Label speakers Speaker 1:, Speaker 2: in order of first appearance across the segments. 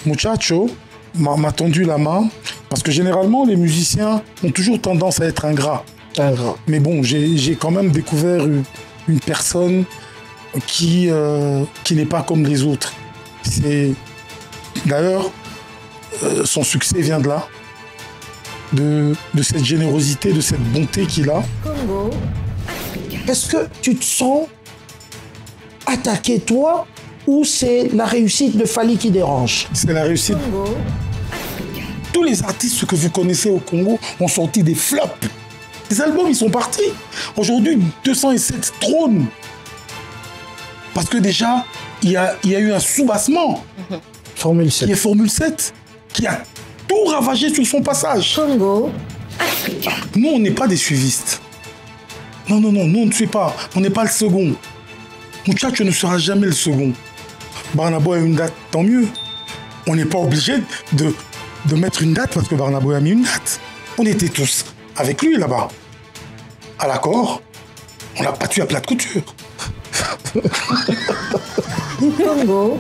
Speaker 1: Muchacho m'a tendu la main parce que généralement les musiciens ont toujours tendance à être ingrats. Mais bon, j'ai quand même découvert une personne qui n'est pas comme les autres. D'ailleurs, son succès vient de là, de cette générosité, de cette bonté qu'il a.
Speaker 2: Congo, est-ce que tu te sens attaqué toi ou c'est la réussite de Fally qui dérange?
Speaker 1: C'est la réussite.
Speaker 2: Congo,
Speaker 1: tous les artistes que vous connaissez au Congo ont sorti des flops. Les albums, ils sont partis. Aujourd'hui, 207 trônes. Parce que déjà, il y a eu un soubassement.
Speaker 2: Formule 7.
Speaker 1: Qui est Formule 7, qui a tout ravagé sur son passage.
Speaker 2: Congo,
Speaker 1: Nous, on n'est pas des suivistes. Non, nous, on ne suit pas. On n'est pas le second. Muchacho ne sera jamais le second. Barnaboy a une date, tant mieux. On n'est pas obligé de mettre une date parce que Barnaboy a mis une date. On était tous avec lui là-bas. À l'accord, on l'a battu à plat de couture.
Speaker 2: Congo,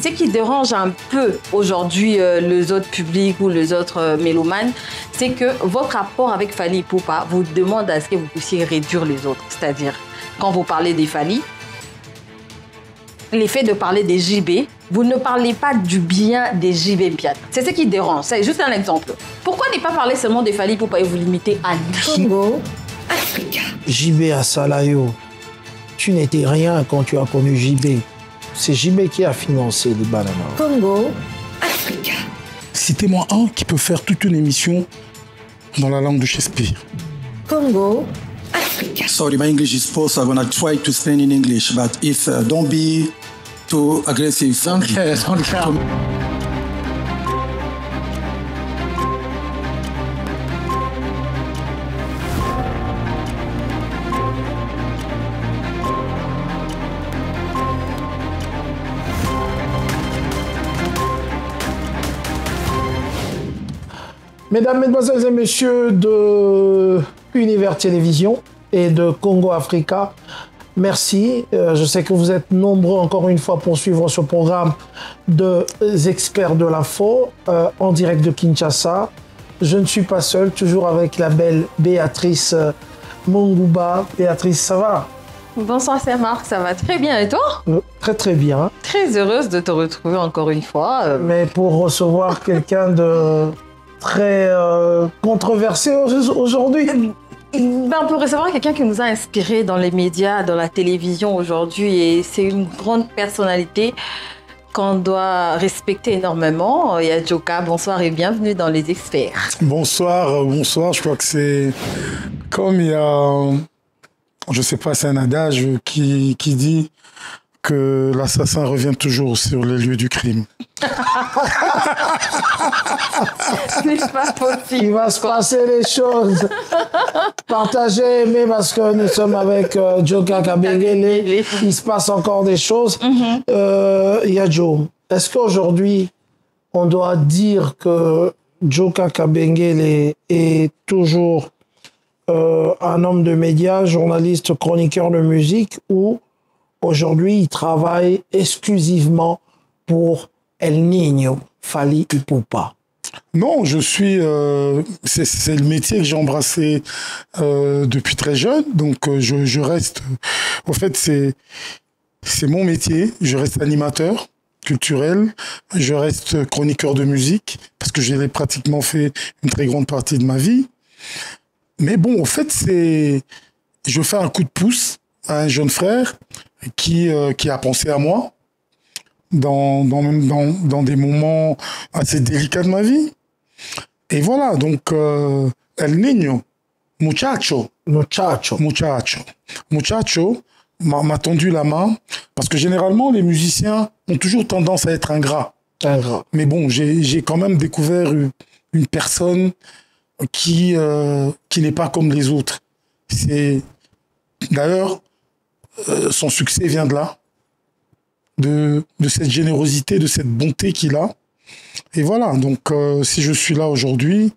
Speaker 3: Ce qui dérange un peu aujourd'hui les autres publics ou les autres mélomanes, c'est que votre rapport avec Fally Ipupa vous demande à ce que vous puissiez réduire les autres. C'est-à-dire, quand vous parlez des Fally, l'effet de parler des JB, vous ne parlez pas du bien des JB Piat. C'est ce qui dérange. C'est juste un exemple. Pourquoi ne pas parler seulement des Fally Ipupa et vous limiter à lui?
Speaker 2: Congo, JB à Salayo. Tu n'étais rien quand tu as connu JB. C'est JB qui a financé les bananas. Congo,
Speaker 1: Citez-moi un qui peut faire toute une émission dans la langue de Shakespeare.
Speaker 2: Congo,
Speaker 4: Sorry, my English is poor, so I'm gonna try to explain in English. But if don't be too aggressive. Don't care.
Speaker 2: Mesdames, Mesdemoiselles et Messieurs de Univers Télévision et de Congo Africa, merci. Je sais que vous êtes nombreux encore une fois pour suivre ce programme de experts de l'info en direct de Kinshasa. Je ne suis pas seul, toujours avec la belle Béatrice Mongouba. Béatrice, ça va?
Speaker 3: Bonsoir, c'est Marc, ça va très bien et toi?
Speaker 2: Très très bien.
Speaker 3: Très heureuse de te retrouver encore une fois.
Speaker 2: Mais pour recevoir quelqu'un de très controversé aujourd'hui.
Speaker 3: On peut recevoir quelqu'un qui nous a inspiré dans les médias, dans la télévision aujourd'hui, et c'est une grande personnalité qu'on doit respecter énormément. Il y a Joka, bonsoir et bienvenue dans Les Experts.
Speaker 1: Bonsoir. Je crois que c'est comme il y a, je sais pas, c'est un adage qui dit que l'assassin revient toujours sur les lieux du crime.
Speaker 3: C'est pas possible.
Speaker 2: Il va se passer les choses. Partagez, aimez, parce que nous sommes avec Joka Kabengele. Il se passe encore des choses. Yadjo, est-ce qu'aujourd'hui, on doit dire que Joka Kabengele est toujours un homme de médias, journaliste, chroniqueur de musique, ou aujourd'hui, il travaille exclusivement pour El Niño, Fally Ipupa?
Speaker 1: Non, je suis. C'est le métier que j'ai embrassé depuis très jeune, donc je reste. En fait, c'est mon métier. Je reste animateur culturel, je reste chroniqueur de musique parce que j'ai pratiquement fait une très grande partie de ma vie. Mais bon, en fait, je fais un coup de pouce à un jeune frère qui a pensé à moi dans des moments assez délicats de ma vie. Et voilà, donc El Niño, Muchacho m'a tendu la main parce que généralement les musiciens ont toujours tendance à être ingrats. Mais bon, j'ai quand même découvert une personne qui n'est pas comme les autres. D'ailleurs, son succès vient de là, de cette générosité, de cette bonté qu'il a. Et voilà, donc si je suis là aujourd'hui,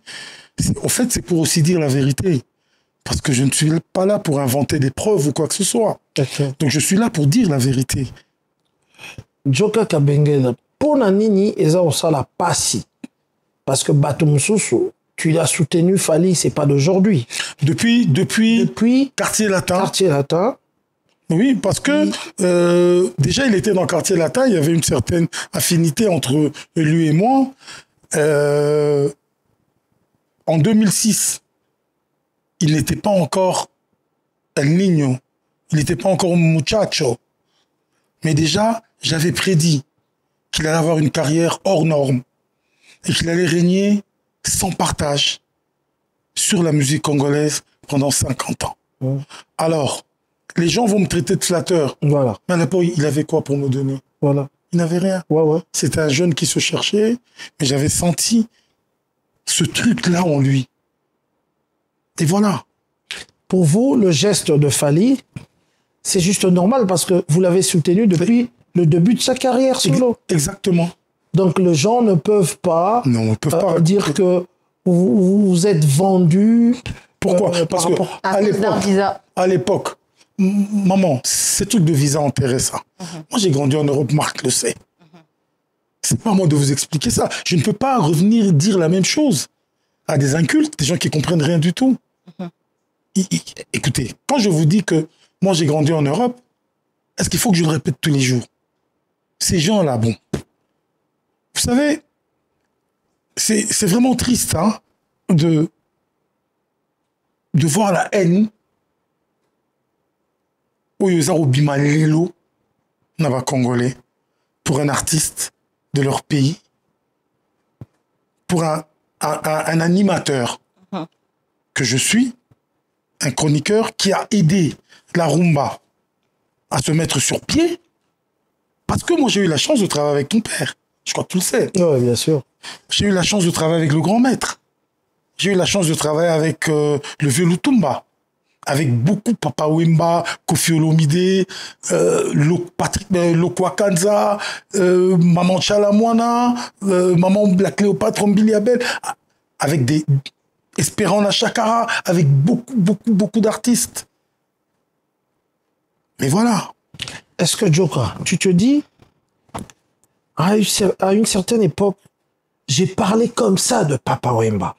Speaker 1: en fait, c'est pour aussi dire la vérité. Parce que je ne suis pas là pour inventer des preuves ou quoi que ce soit.
Speaker 2: Okay.
Speaker 1: Donc je suis là pour dire la vérité.
Speaker 2: Joka Kabengele, Pona Nini, eza osala passi. Parce que Batumsusu, tu l'as soutenu, Fali, c'est pas d'aujourd'hui.
Speaker 1: Depuis Quartier Latin.
Speaker 2: Quartier Latin.
Speaker 1: Oui, parce que déjà, il était dans Quartier Latin, il y avait une certaine affinité entre lui et moi. En 2006, il n'était pas encore El Niño, il n'était pas encore muchacho. Mais déjà, j'avais prédit qu'il allait avoir une carrière hors norme et qu'il allait régner sans partage sur la musique congolaise pendant 50 ans. Alors, les gens vont me traiter de flatteur.
Speaker 2: Voilà.
Speaker 1: Mais à l'époque, il avait quoi pour me donner?
Speaker 2: Voilà.
Speaker 1: Il n'avait rien.
Speaker 2: Ouais.
Speaker 1: C'était un jeune qui se cherchait, mais j'avais senti ce truc-là en lui. Et voilà.
Speaker 2: Pour vous, le geste de Fali, c'est juste normal parce que vous l'avez soutenu depuis le début de sa carrière solo.
Speaker 1: Exactement.
Speaker 2: Donc les gens ne peuvent pas, dire que vous êtes vendu.
Speaker 1: Pourquoi? Parce que à l'époque, maman, ces trucs de visa enterrés, ça. Moi, j'ai grandi en Europe, Marc le sait. C'est pas à moi de vous expliquer ça. Je ne peux pas revenir dire la même chose à des incultes, des gens qui comprennent rien du tout. Écoutez, quand je vous dis que moi, j'ai grandi en Europe, est-ce qu'il faut que je le répète tous les jours? Ces gens-là, bon. Vous savez, c'est vraiment triste, hein, de voir la haine où ils ont Bimalelo, Nava Congolais, pour un artiste de leur pays, pour un animateur que je suis, un chroniqueur qui a aidé la rumba à se mettre sur pied, parce que moi j'ai eu la chance de travailler avec ton père. Je crois que tu le sais.
Speaker 2: Oui, bien sûr.
Speaker 1: J'ai eu la chance de travailler avec le grand maître. J'ai eu la chance de travailler avec le vieux Lutumba, avec beaucoup Papa Wemba, Kofi Olomide, Patrick Lokwakanza, Maman Chalamwana, Maman la Cléopâtre Mbiliabel, avec des Espérant la Chakara, avec beaucoup d'artistes. Mais voilà.
Speaker 2: Est-ce que Joka, tu te dis, à une certaine époque, j'ai parlé comme ça de Papa Wemba.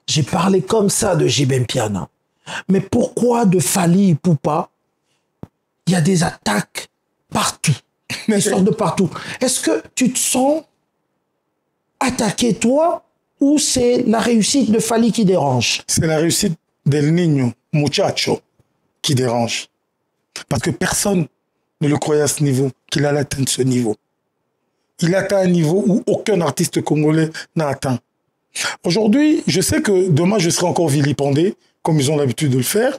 Speaker 2: J'ai parlé comme ça de JB Mpiana. Mais pourquoi de Fali Ipupa, il y a des attaques partout. Ils sortent de partout. Est-ce que tu te sens attaqué, toi, ou c'est la réussite de Fali qui dérange?
Speaker 1: C'est la réussite d'El Niño, muchacho, qui dérange. Parce que personne ne le croyait à ce niveau, qu'il allait atteindre ce niveau. Il atteint un niveau où aucun artiste congolais n'a atteint. Aujourd'hui, je sais que demain, je serai encore vilipendé, comme ils ont l'habitude de le faire.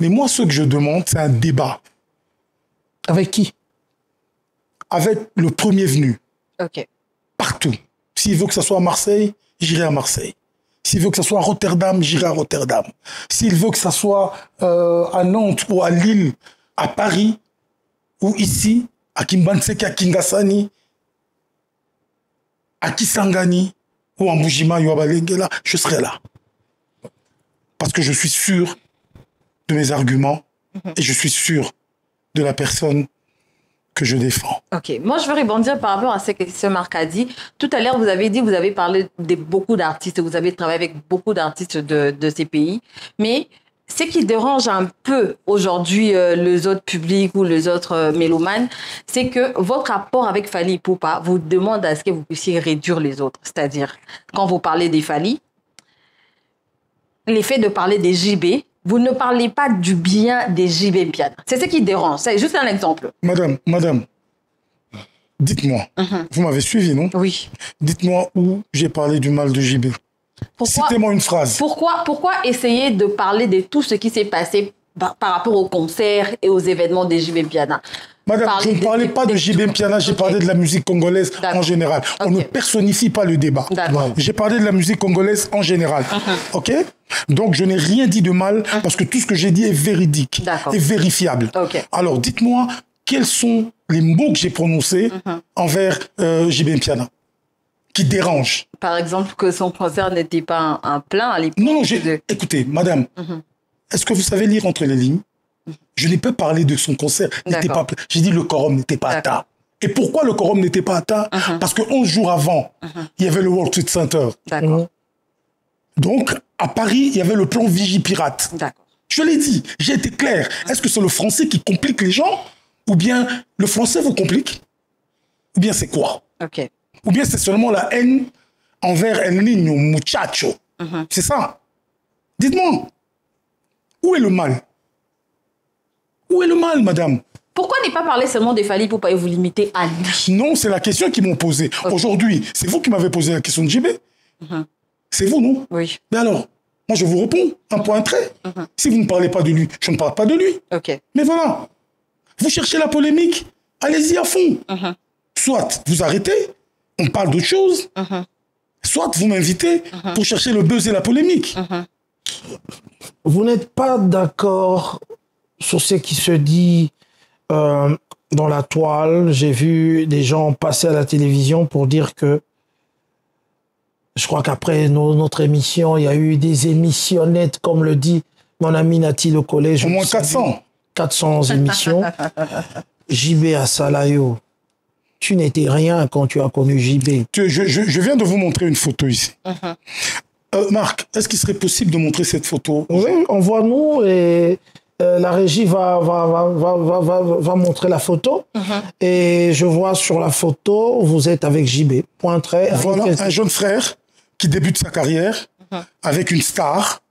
Speaker 1: Mais moi, ce que je demande, c'est un débat.
Speaker 2: Avec qui?
Speaker 1: Avec le premier venu.
Speaker 3: Ok.
Speaker 1: Partout. S'il veut que ça soit à Marseille, j'irai à Marseille. S'il veut que ça soit à Rotterdam, j'irai à Rotterdam. S'il veut que ça soit à Nantes ou à Lille, à Paris, ou ici, à Kimbanseke, à Kingasani, à Kisangani, ou à Mujima, ou à Balengela, je serai là. Parce que je suis sûr de mes arguments et je suis sûr de la personne que je défends.
Speaker 3: Ok, moi je veux rebondir par rapport à ce que Marc a dit. Tout à l'heure, vous avez dit, vous avez parlé de beaucoup d'artistes, vous avez travaillé avec beaucoup d'artistes de ces pays, mais ce qui dérange un peu aujourd'hui les autres publics ou les autres mélomanes, c'est que votre rapport avec Fali Ipupa vous demande à ce que vous puissiez réduire les autres. C'est-à-dire, quand vous parlez des Fali, l'effet de parler des JB, vous ne parlez pas du bien des JB Mpiana. C'est ce qui dérange. C'est juste un exemple.
Speaker 1: Madame, dites-moi, vous m'avez suivi, non?
Speaker 3: Oui.
Speaker 1: Dites-moi où j'ai parlé du mal de JB. Citez-moi une phrase.
Speaker 3: Pourquoi essayer de parler de tout ce qui s'est passé par rapport aux concerts et aux événements des JB Mpiana?
Speaker 1: Madame, je ne parlais pas de JB Mpiana, j'ai parlé de la musique congolaise en général. On ne personnifie pas le débat. J'ai parlé de la musique congolaise en général. OK? Donc, je n'ai rien dit de mal parce que tout ce que j'ai dit est véridique et vérifiable. Alors, dites-moi, quels sont les mots que j'ai prononcés envers JB Mpiana qui dérangent?
Speaker 3: Par exemple, que son concert n'était pas un plein à l'époque.
Speaker 1: Non, écoutez, madame, est-ce que vous savez lire entre les lignes? Je n'ai pas parlé de son concert, n'était pas plein. J'ai dit le quorum n'était pas atteint. Et pourquoi le quorum n'était pas atteint? Parce que 11 jours avant, il y avait le World Trade Center.
Speaker 3: D'accord.
Speaker 1: Donc, à Paris, il y avait le plan Vigipirate.
Speaker 3: D'accord.
Speaker 1: Je l'ai dit, j'ai été clair. Est-ce que c'est le français qui complique les gens? Ou bien le français vous complique? Ou bien c'est quoi?
Speaker 3: Ok.
Speaker 1: Ou bien c'est seulement la haine envers El Niño, muchacho? C'est ça? Dites-moi, où est le mal? Où est le mal, madame?
Speaker 3: Pourquoi ne pas parler seulement de Fally Ipupa et vous limiter à lui?
Speaker 1: Non, c'est la question qu'ils m'ont posée.
Speaker 3: Okay.
Speaker 1: Aujourd'hui, c'est vous qui m'avez posé la question de JB. C'est vous, non?
Speaker 3: Oui.
Speaker 1: Mais alors, moi je vous réponds, un point, un trait. Si vous ne parlez pas de lui, je ne parle pas de lui.
Speaker 3: Ok.
Speaker 1: Mais voilà. Vous cherchez la polémique, allez-y à fond. Soit vous arrêtez, on parle d'autre chose. Soit vous m'invitez pour chercher le buzz et la polémique.
Speaker 2: Vous n'êtes pas d'accord sur ce qui se dit dans la toile? J'ai vu des gens passer à la télévision pour dire que, je crois qu'après notre émission, il y a eu des émissionnettes, comme le dit mon ami Nati Le Collège.
Speaker 1: Au moins 400.
Speaker 2: 400 émissions. JB Asalayo, tu n'étais rien quand tu as connu JB.
Speaker 1: Je viens de vous montrer une photo ici. Marc, est-ce qu'il serait possible de montrer cette photo?
Speaker 2: Oui, envoie-nous et la régie va montrer la photo. Et je vois sur la photo, vous êtes avec JB. Point très.
Speaker 1: Voilà un jeune frère qui débute sa carrière avec une star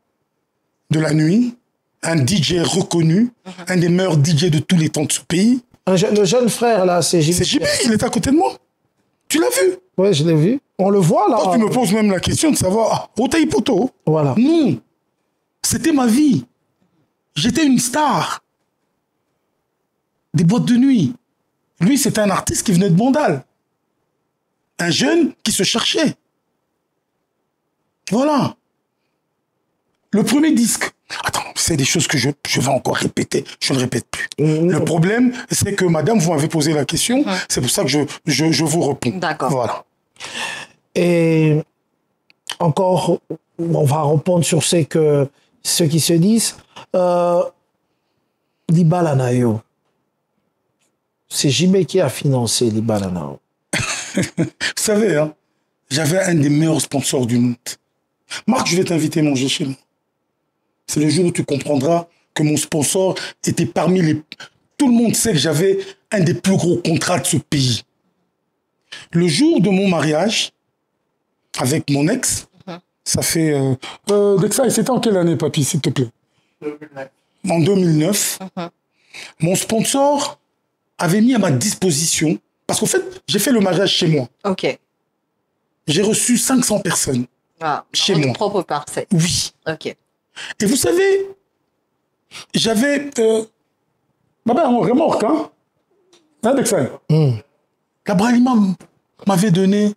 Speaker 1: de la nuit, un DJ reconnu, un des meilleurs DJ de tous les temps de ce pays.
Speaker 2: Le jeune frère, là, c'est JB.
Speaker 1: C'est JB, il est à côté de moi. Tu l'as vu?
Speaker 2: Oui, je l'ai vu. On le voit, là.
Speaker 1: Toi, tu me poses même la question de savoir, Otaï Poto.
Speaker 2: Voilà.
Speaker 1: Non. C'était ma vie. J'étais une star. Des boîtes de nuit. Lui, c'était un artiste qui venait de Bandal. Un jeune qui se cherchait. Voilà. Le premier disque. Attends, c'est des choses que je vais encore répéter. Je ne répète plus. Le problème, c'est que madame, vous m'avez posé la question. C'est pour ça que je vous réponds.
Speaker 3: D'accord.
Speaker 1: Voilà.
Speaker 2: Et encore, on va répondre sur ce qui se disent. Libalanayo. C'est JB qui a financé Libalanayo.
Speaker 1: Vous savez, hein, j'avais un des meilleurs sponsors du monde. Marc, je vais t'inviter à manger chez moi. C'est le jour où tu comprendras que mon sponsor était parmi les... Tout le monde sait que j'avais un des plus gros contrats de ce pays. Le jour de mon mariage, avec mon ex, ça fait... Dexay, c'était en quelle année, papy, s'il te plaît? 2009. En 2009, mon sponsor avait mis à ma disposition... Parce qu'en fait, j'ai fait le mariage chez moi.
Speaker 3: Ok.
Speaker 1: J'ai reçu 500 personnes.
Speaker 3: Ah,
Speaker 1: chez
Speaker 3: votre
Speaker 1: moi.
Speaker 3: propre parcelle.
Speaker 1: Oui.
Speaker 3: Ok.
Speaker 1: Et vous savez, j'avais... un remorque, hein? Hein, Dexay? Gabrielima m'avait donné...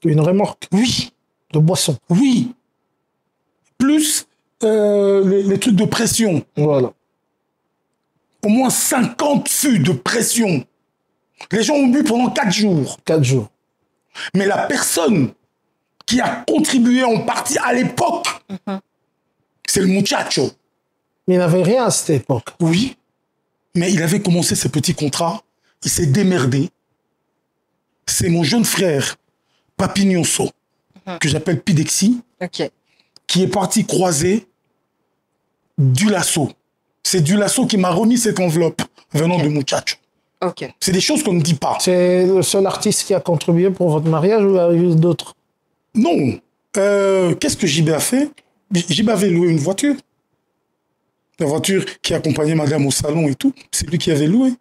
Speaker 2: Une remorque?
Speaker 1: Oui.
Speaker 2: De boisson?
Speaker 1: Oui. Plus les trucs de pression.
Speaker 2: Voilà.
Speaker 1: Au moins 50 fûts de pression. Les gens ont bu pendant 4 jours.
Speaker 2: 4 jours.
Speaker 1: Mais la personne qui a contribué en partie à l'époque, c'est le muchacho.
Speaker 2: Mais il n'avait rien à cette époque.
Speaker 1: Oui. Mais il avait commencé ses petits contrats. Il s'est démerdé. C'est mon jeune frère, Papignoso, que j'appelle Pidexi, qui est parti croiser Dulasso. C'est Dulasso qui m'a remis cette enveloppe venant de muchacho. C'est des choses qu'on ne dit pas.
Speaker 2: C'est le seul artiste qui a contribué pour votre mariage ou il y a eu d'autres?
Speaker 1: Non. Qu'est-ce que JB a fait? JB avait loué une voiture. La voiture qui accompagnait madame au salon et tout, c'est lui qui avait loué.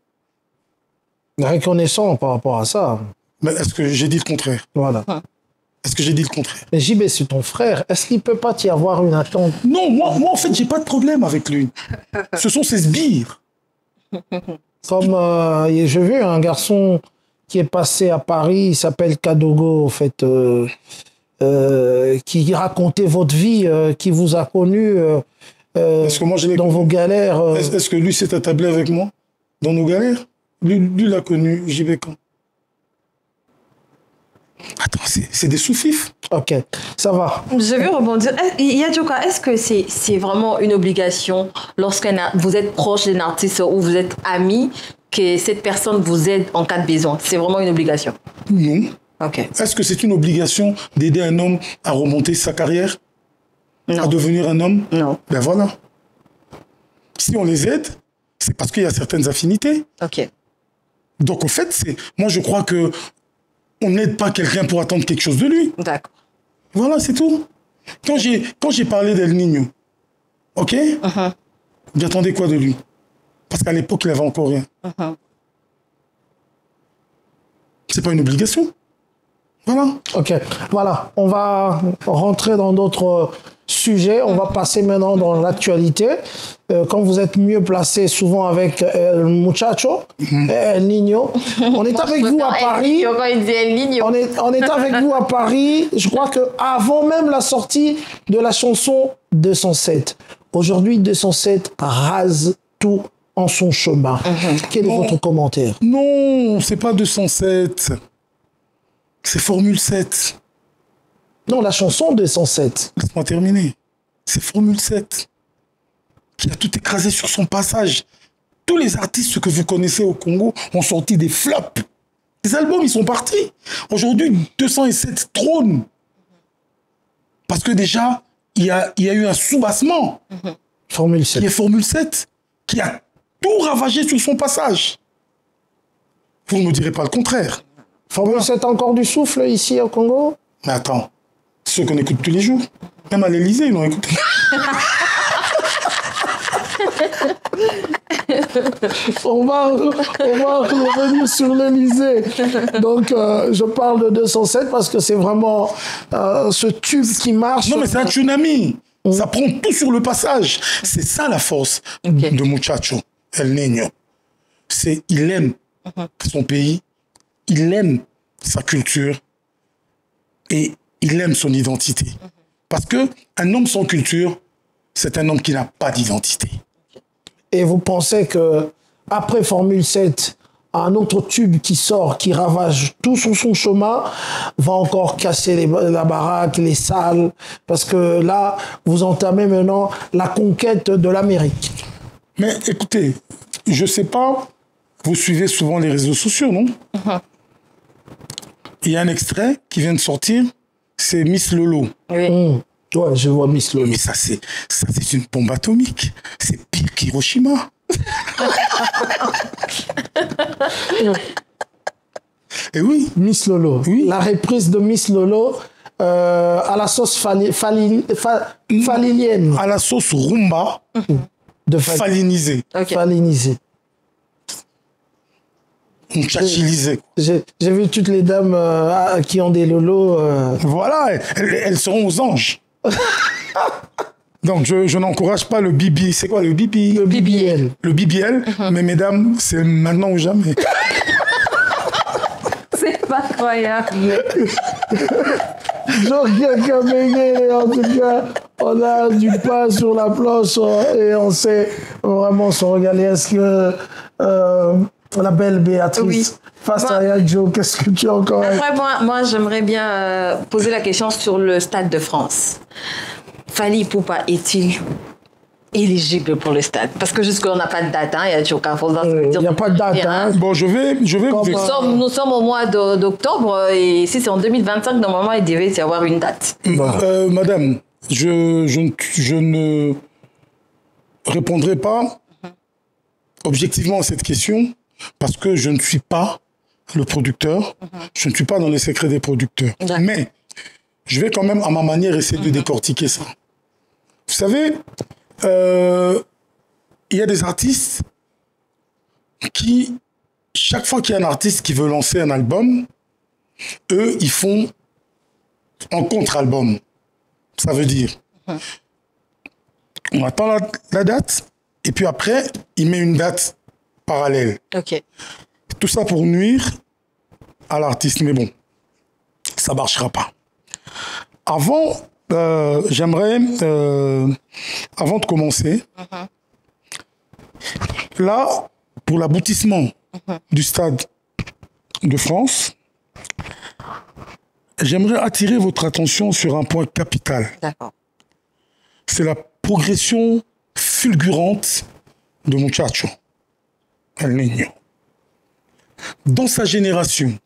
Speaker 2: Reconnaissant par rapport à ça.
Speaker 1: Mais est-ce que j'ai dit le contraire?
Speaker 2: Voilà.
Speaker 1: Est-ce que j'ai dit le contraire?
Speaker 2: Mais JB, c'est ton frère. Est-ce qu'il ne peut pas y avoir une attente?
Speaker 1: Non, moi en fait, j'ai pas de problème avec lui. Ce sont ses sbires.
Speaker 2: Comme j'ai vu un garçon qui est passé à Paris, il s'appelle Kadogo, en fait, qui racontait votre vie, qui vous a connu
Speaker 1: que moi,
Speaker 2: dans vos galères.
Speaker 1: Est-ce que lui s'est attablé avec moi dans nos galères? Lui l'a connu, JB quand? Attends, c'est des sous-fifs.
Speaker 2: Ok, ça va.
Speaker 3: Je veux rebondir. Yadjoka, est-ce que c'est vraiment une obligation lorsque vous êtes proche d'un artiste ou vous êtes ami que cette personne vous aide en cas de besoin? C'est vraiment une obligation?
Speaker 1: Non.
Speaker 3: Ok.
Speaker 1: Est-ce que c'est une obligation d'aider un homme à remonter sa carrière?
Speaker 3: Non.
Speaker 1: À devenir un homme?
Speaker 3: Non.
Speaker 1: Ben voilà. Si on les aide, c'est parce qu'il y a certaines affinités.
Speaker 3: Ok.
Speaker 1: Donc, en fait, moi, je crois que on n'aide pas quelqu'un pour attendre quelque chose de lui.
Speaker 3: D'accord.
Speaker 1: Voilà, c'est tout. Quand j'ai parlé d'El Niño, ok, j'attendais quoi de lui? Parce qu'à l'époque, il n'avait encore rien. C'est pas une obligation. Voilà.
Speaker 2: Ok, voilà, on va rentrer dans d'autres sujets. On va passer maintenant dans l'actualité. Quand vous êtes mieux placé, souvent avec El Muchacho, El Niño, on est avec vous à Paris. On est avec vous à Paris. Je crois que avant même la sortie de la chanson 207. Aujourd'hui, 207 rase tout en son chemin. Quel est votre commentaire?
Speaker 1: Non, c'est pas 207. C'est Formule 7.
Speaker 2: Non, la chanson 207.
Speaker 1: Laisse-moi terminer. C'est Formule 7 qui a tout écrasé sur son passage. Tous les artistes que vous connaissez au Congo ont sorti des flops. Les albums, ils sont partis. Aujourd'hui, 207 trône. Parce que déjà, il y a eu un soubassement.
Speaker 2: Formule 7.
Speaker 1: Qui est Formule 7, qui a tout ravagé sur son passage. Vous ne me direz pas le contraire.
Speaker 2: Formule 7 a encore du souffle ici au Congo?
Speaker 1: Mais attends, ceux qu'on écoute tous les jours, même à l'Élysée, ils l'ont écouté.
Speaker 2: on va revenir sur l'Élysée. Donc, je parle de 207 parce que c'est vraiment ce tube qui marche.
Speaker 1: Non, mais c'est un tsunami. Ça prend tout sur le passage. C'est ça la force de Muchacho, El Niño. Il aime son pays, il aime sa culture et il aime son identité. Parce qu'un homme sans culture, c'est un homme qui n'a pas d'identité.
Speaker 2: Et vous pensez que après Formule 7, un autre tube qui sort, qui ravage tout sur son chemin, va encore casser la baraque, les salles, parce que là, vous entamez maintenant la conquête de l'Amérique.
Speaker 1: Mais écoutez, je sais pas, vous suivez souvent les réseaux sociaux, non? Il y a un extrait qui vient de sortir, c'est Miss Lolo.
Speaker 3: Oui.
Speaker 2: Ouais, je vois Miss Lolo.
Speaker 1: Mais ça c'est une bombe atomique. C'est pire qu'Hiroshima. Et oui.
Speaker 2: Miss Lolo.
Speaker 1: Oui.
Speaker 2: La reprise de Miss Lolo à la sauce falilienne.
Speaker 1: À la sauce rumba, falinisée.
Speaker 3: Okay.
Speaker 2: Falinisée.
Speaker 1: Tchatchilisée.
Speaker 2: J'ai vu toutes les dames qui ont des lolos.
Speaker 1: Voilà, elles seront aux anges. Donc, je n'encourage pas le bibi. C'est quoi le bibi?
Speaker 2: Le BBL.
Speaker 1: Le BBL, mais mesdames, c'est maintenant ou jamais.
Speaker 3: C'est pas croyable.
Speaker 2: Jokia Kabengele, en tout cas, on a du pain sur la planche et on sait vraiment se regarder. Est-ce que la belle Béatrice, face à Yadjo, qu'est-ce que tu as encore?
Speaker 3: Après, moi j'aimerais bien poser la question sur le Stade de France. Fally Ipupa est-il éligible pour le stade? Parce que jusque-là, on n'a pas de date. Il y a Joka Fosa.
Speaker 2: Il n'y a pas de date. Hein.
Speaker 1: Bon, je vais vous expliquer.
Speaker 3: Nous sommes au mois d'octobre et si c'est en 2025, normalement, il devait y avoir une date.
Speaker 1: Madame, je ne répondrai pas objectivement à cette question parce que je ne suis pas le producteur. Je ne suis pas dans les secrets des producteurs. Mais je vais quand même, à ma manière, essayer de décortiquer ça. Vous savez, il y a des artistes qui, chaque fois qu'il y a un artiste qui veut lancer un album, eux, ils font un contre-album. Ça veut dire, on attend la date, et puis après, il met une date parallèle.
Speaker 3: Ok.
Speaker 1: Tout ça pour nuire à l'artiste, mais bon, ça ne marchera pas. Avant, j'aimerais, avant de commencer, là, pour l'aboutissement du Stade de France, j'aimerais attirer votre attention sur un point capital.
Speaker 3: D'accord.
Speaker 1: C'est la progression fulgurante de Muchacho, El Niño. dans sa génération,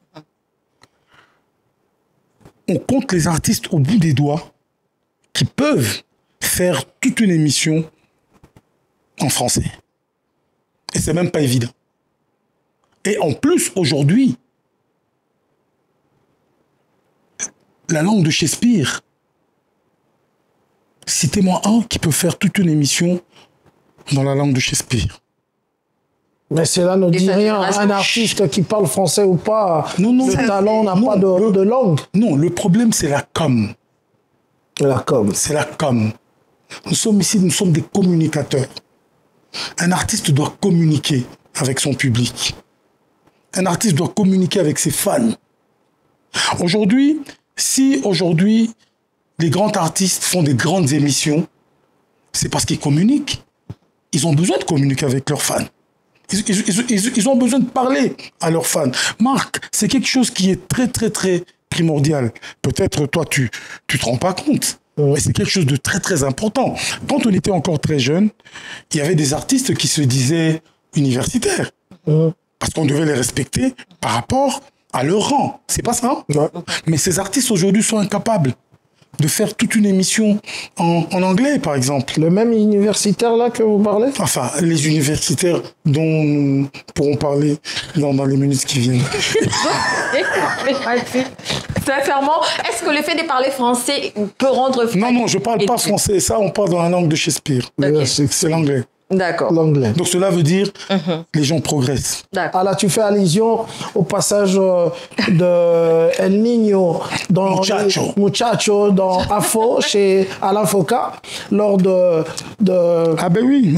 Speaker 1: on compte les artistes au bout des doigts qui peuvent faire toute une émission en français. Et c'est même pas évident. Et en plus, aujourd'hui, la langue de Shakespeare, citez-moi un qui peut faire toute une émission dans la langue de Shakespeare.
Speaker 2: Mais cela ne dit rien. Un artiste qui parle français ou pas, le talent n'a pas de langue.
Speaker 1: Non, le problème, c'est la com.
Speaker 2: La com.
Speaker 1: C'est la com. Nous sommes ici, nous sommes des communicateurs. Un artiste doit communiquer avec son public. Un artiste doit communiquer avec ses fans. Aujourd'hui, si aujourd'hui les grands artistes font des grandes émissions, c'est parce qu'ils communiquent. Ils ont besoin de communiquer avec leurs fans. Ils ont besoin de parler à leurs fans. Marc, c'est quelque chose qui est très, très, très primordial. Peut-être, toi, tu te rends pas compte. Mais c'est quelque chose de très, très important. Quand on était encore très jeune, il y avait des artistes qui se disaient universitaires. Parce qu'on devait les respecter par rapport à leur rang. C'est pas ça. Mais ces artistes, aujourd'hui, sont incapables de faire toute une émission en anglais, par exemple.
Speaker 2: Le même universitaire là que vous parlez?
Speaker 1: Enfin, les universitaires dont nous pourrons parler dans les minutes qui viennent.
Speaker 3: Sincèrement, est-ce que le fait de parler français peut rendre...
Speaker 1: Non, je parle pas français. Ça, on parle dans la langue de Shakespeare.
Speaker 3: Okay.
Speaker 1: C'est l'anglais.
Speaker 3: D'accord.
Speaker 2: L'anglais.
Speaker 1: Donc cela veut dire les gens progressent.
Speaker 2: Ah là, tu fais allusion au passage de El Niño dans Muchacho dans Afo chez Alain Foka lors de...
Speaker 1: Ah ben oui.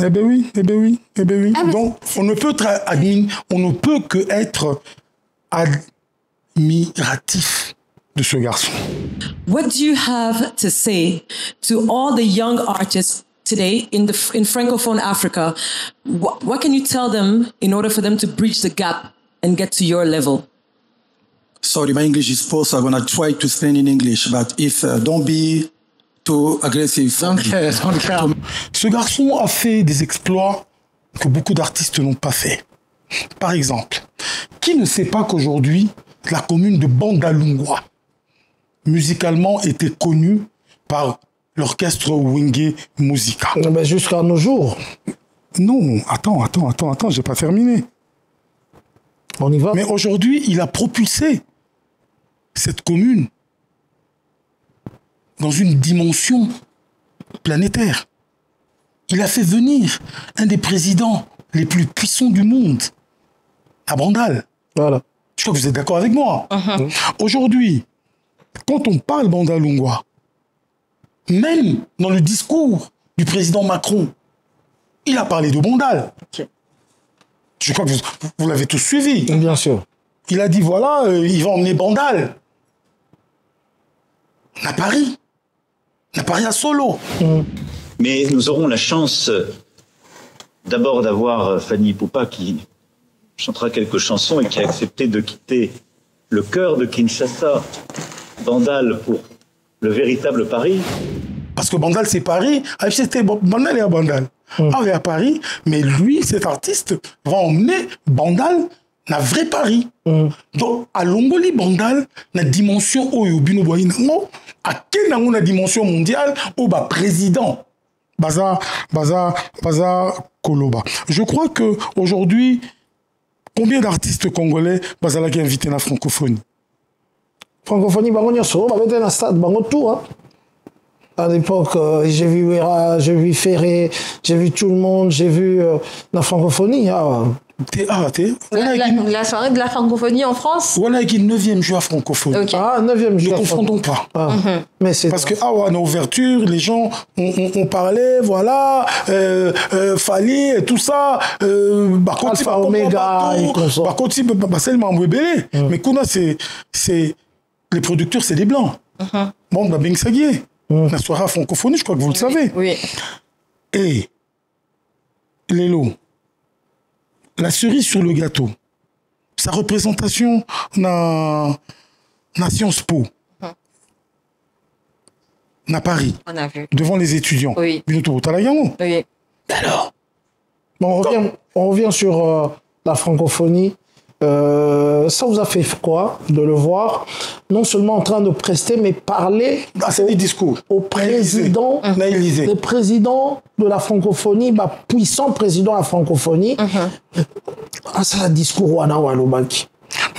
Speaker 1: Donc on ne peut que être admiratif de ce garçon.
Speaker 5: What do you have to say to all the young artists today in Francophone Africa? What can you tell them in order for them to bridge the gap and get to your level?
Speaker 4: Sorry, my English is poor, so I'm going to try to explain in English. But if don't be too aggressive.
Speaker 2: Okay.
Speaker 1: Ce garçon a fait des exploits que beaucoup d'artistes n'ont pas fait. Par exemple, qui ne sait pas qu'aujourd'hui, la commune de Bandalungwa, musicalement, était connue par l'orchestre Wenge Musica.
Speaker 2: Mais jusqu'à nos jours.
Speaker 1: Non, attends, j'ai pas terminé.
Speaker 2: On y va.
Speaker 1: Mais aujourd'hui, il a propulsé cette commune dans une dimension planétaire. Il a fait venir un des présidents les plus puissants du monde à Bandal.
Speaker 2: Voilà.
Speaker 1: Je crois que vous êtes d'accord avec moi. Aujourd'hui, quand on parle Bandalungwa, même dans le discours du président Macron, il a parlé de Bandal.
Speaker 3: Okay.
Speaker 1: Je crois que vous l'avez tous suivi.
Speaker 2: Bien sûr.
Speaker 1: Il a dit, voilà, il va emmener Bandal à Paris. À Paris à Solo.
Speaker 6: Mais nous aurons la chance d'abord d'avoir Fanny Poupa qui chantera quelques chansons et qui a accepté de quitter le cœur de Kinshasa, Bandal, pour le véritable Paris.
Speaker 1: Parce que Bandal, c'est Paris. C'était Bandal et à Bandal. Ah, et à Paris. Mais lui, cet artiste, va emmener Bandal dans le vrai Paris. Donc, à Longoli, Bandal, la dimension Oyobino Boinango, à quelle la dimension mondiale, au président. Baza Koloba. Je crois qu'aujourd'hui, combien d'artistes congolais Bazala qui invités dans la francophonie?
Speaker 2: Francophonie, on avait un stade, tout. Hein. À l'époque, j'ai vu Wera, j'ai vu Ferré, j'ai vu tout le monde, j'ai vu la francophonie.
Speaker 3: La soirée de la francophonie en France.
Speaker 1: Voilà qui est le 9e juin francophonie.
Speaker 3: Okay.
Speaker 2: Ah, 9e juin.
Speaker 1: Ne confondons pas.
Speaker 2: Mais c'est
Speaker 1: parce que en ouverture, les gens on parlait, voilà, Fali et tout ça.
Speaker 2: Alpha Omega,
Speaker 1: par contre, c'est le membre belé. Mais Kuna, c'est les producteurs, c'est des blancs. Bon, Bing Saguier. La soirée francophonie, je crois que vous le savez.
Speaker 3: Oui.
Speaker 1: Et Lélo, la cerise sur le gâteau, sa représentation dans Sciences Po, à Paris,
Speaker 3: on a vu.
Speaker 1: devant les étudiants.
Speaker 3: Oui.
Speaker 1: Oui. Alors,
Speaker 2: on revient sur la francophonie. Ça vous a fait quoi de le voir, non seulement en train de prester, mais parler
Speaker 1: c'est des discours.
Speaker 2: Au président, le président de la francophonie, puissant président de la francophonie. C'est un discours wana walobaki.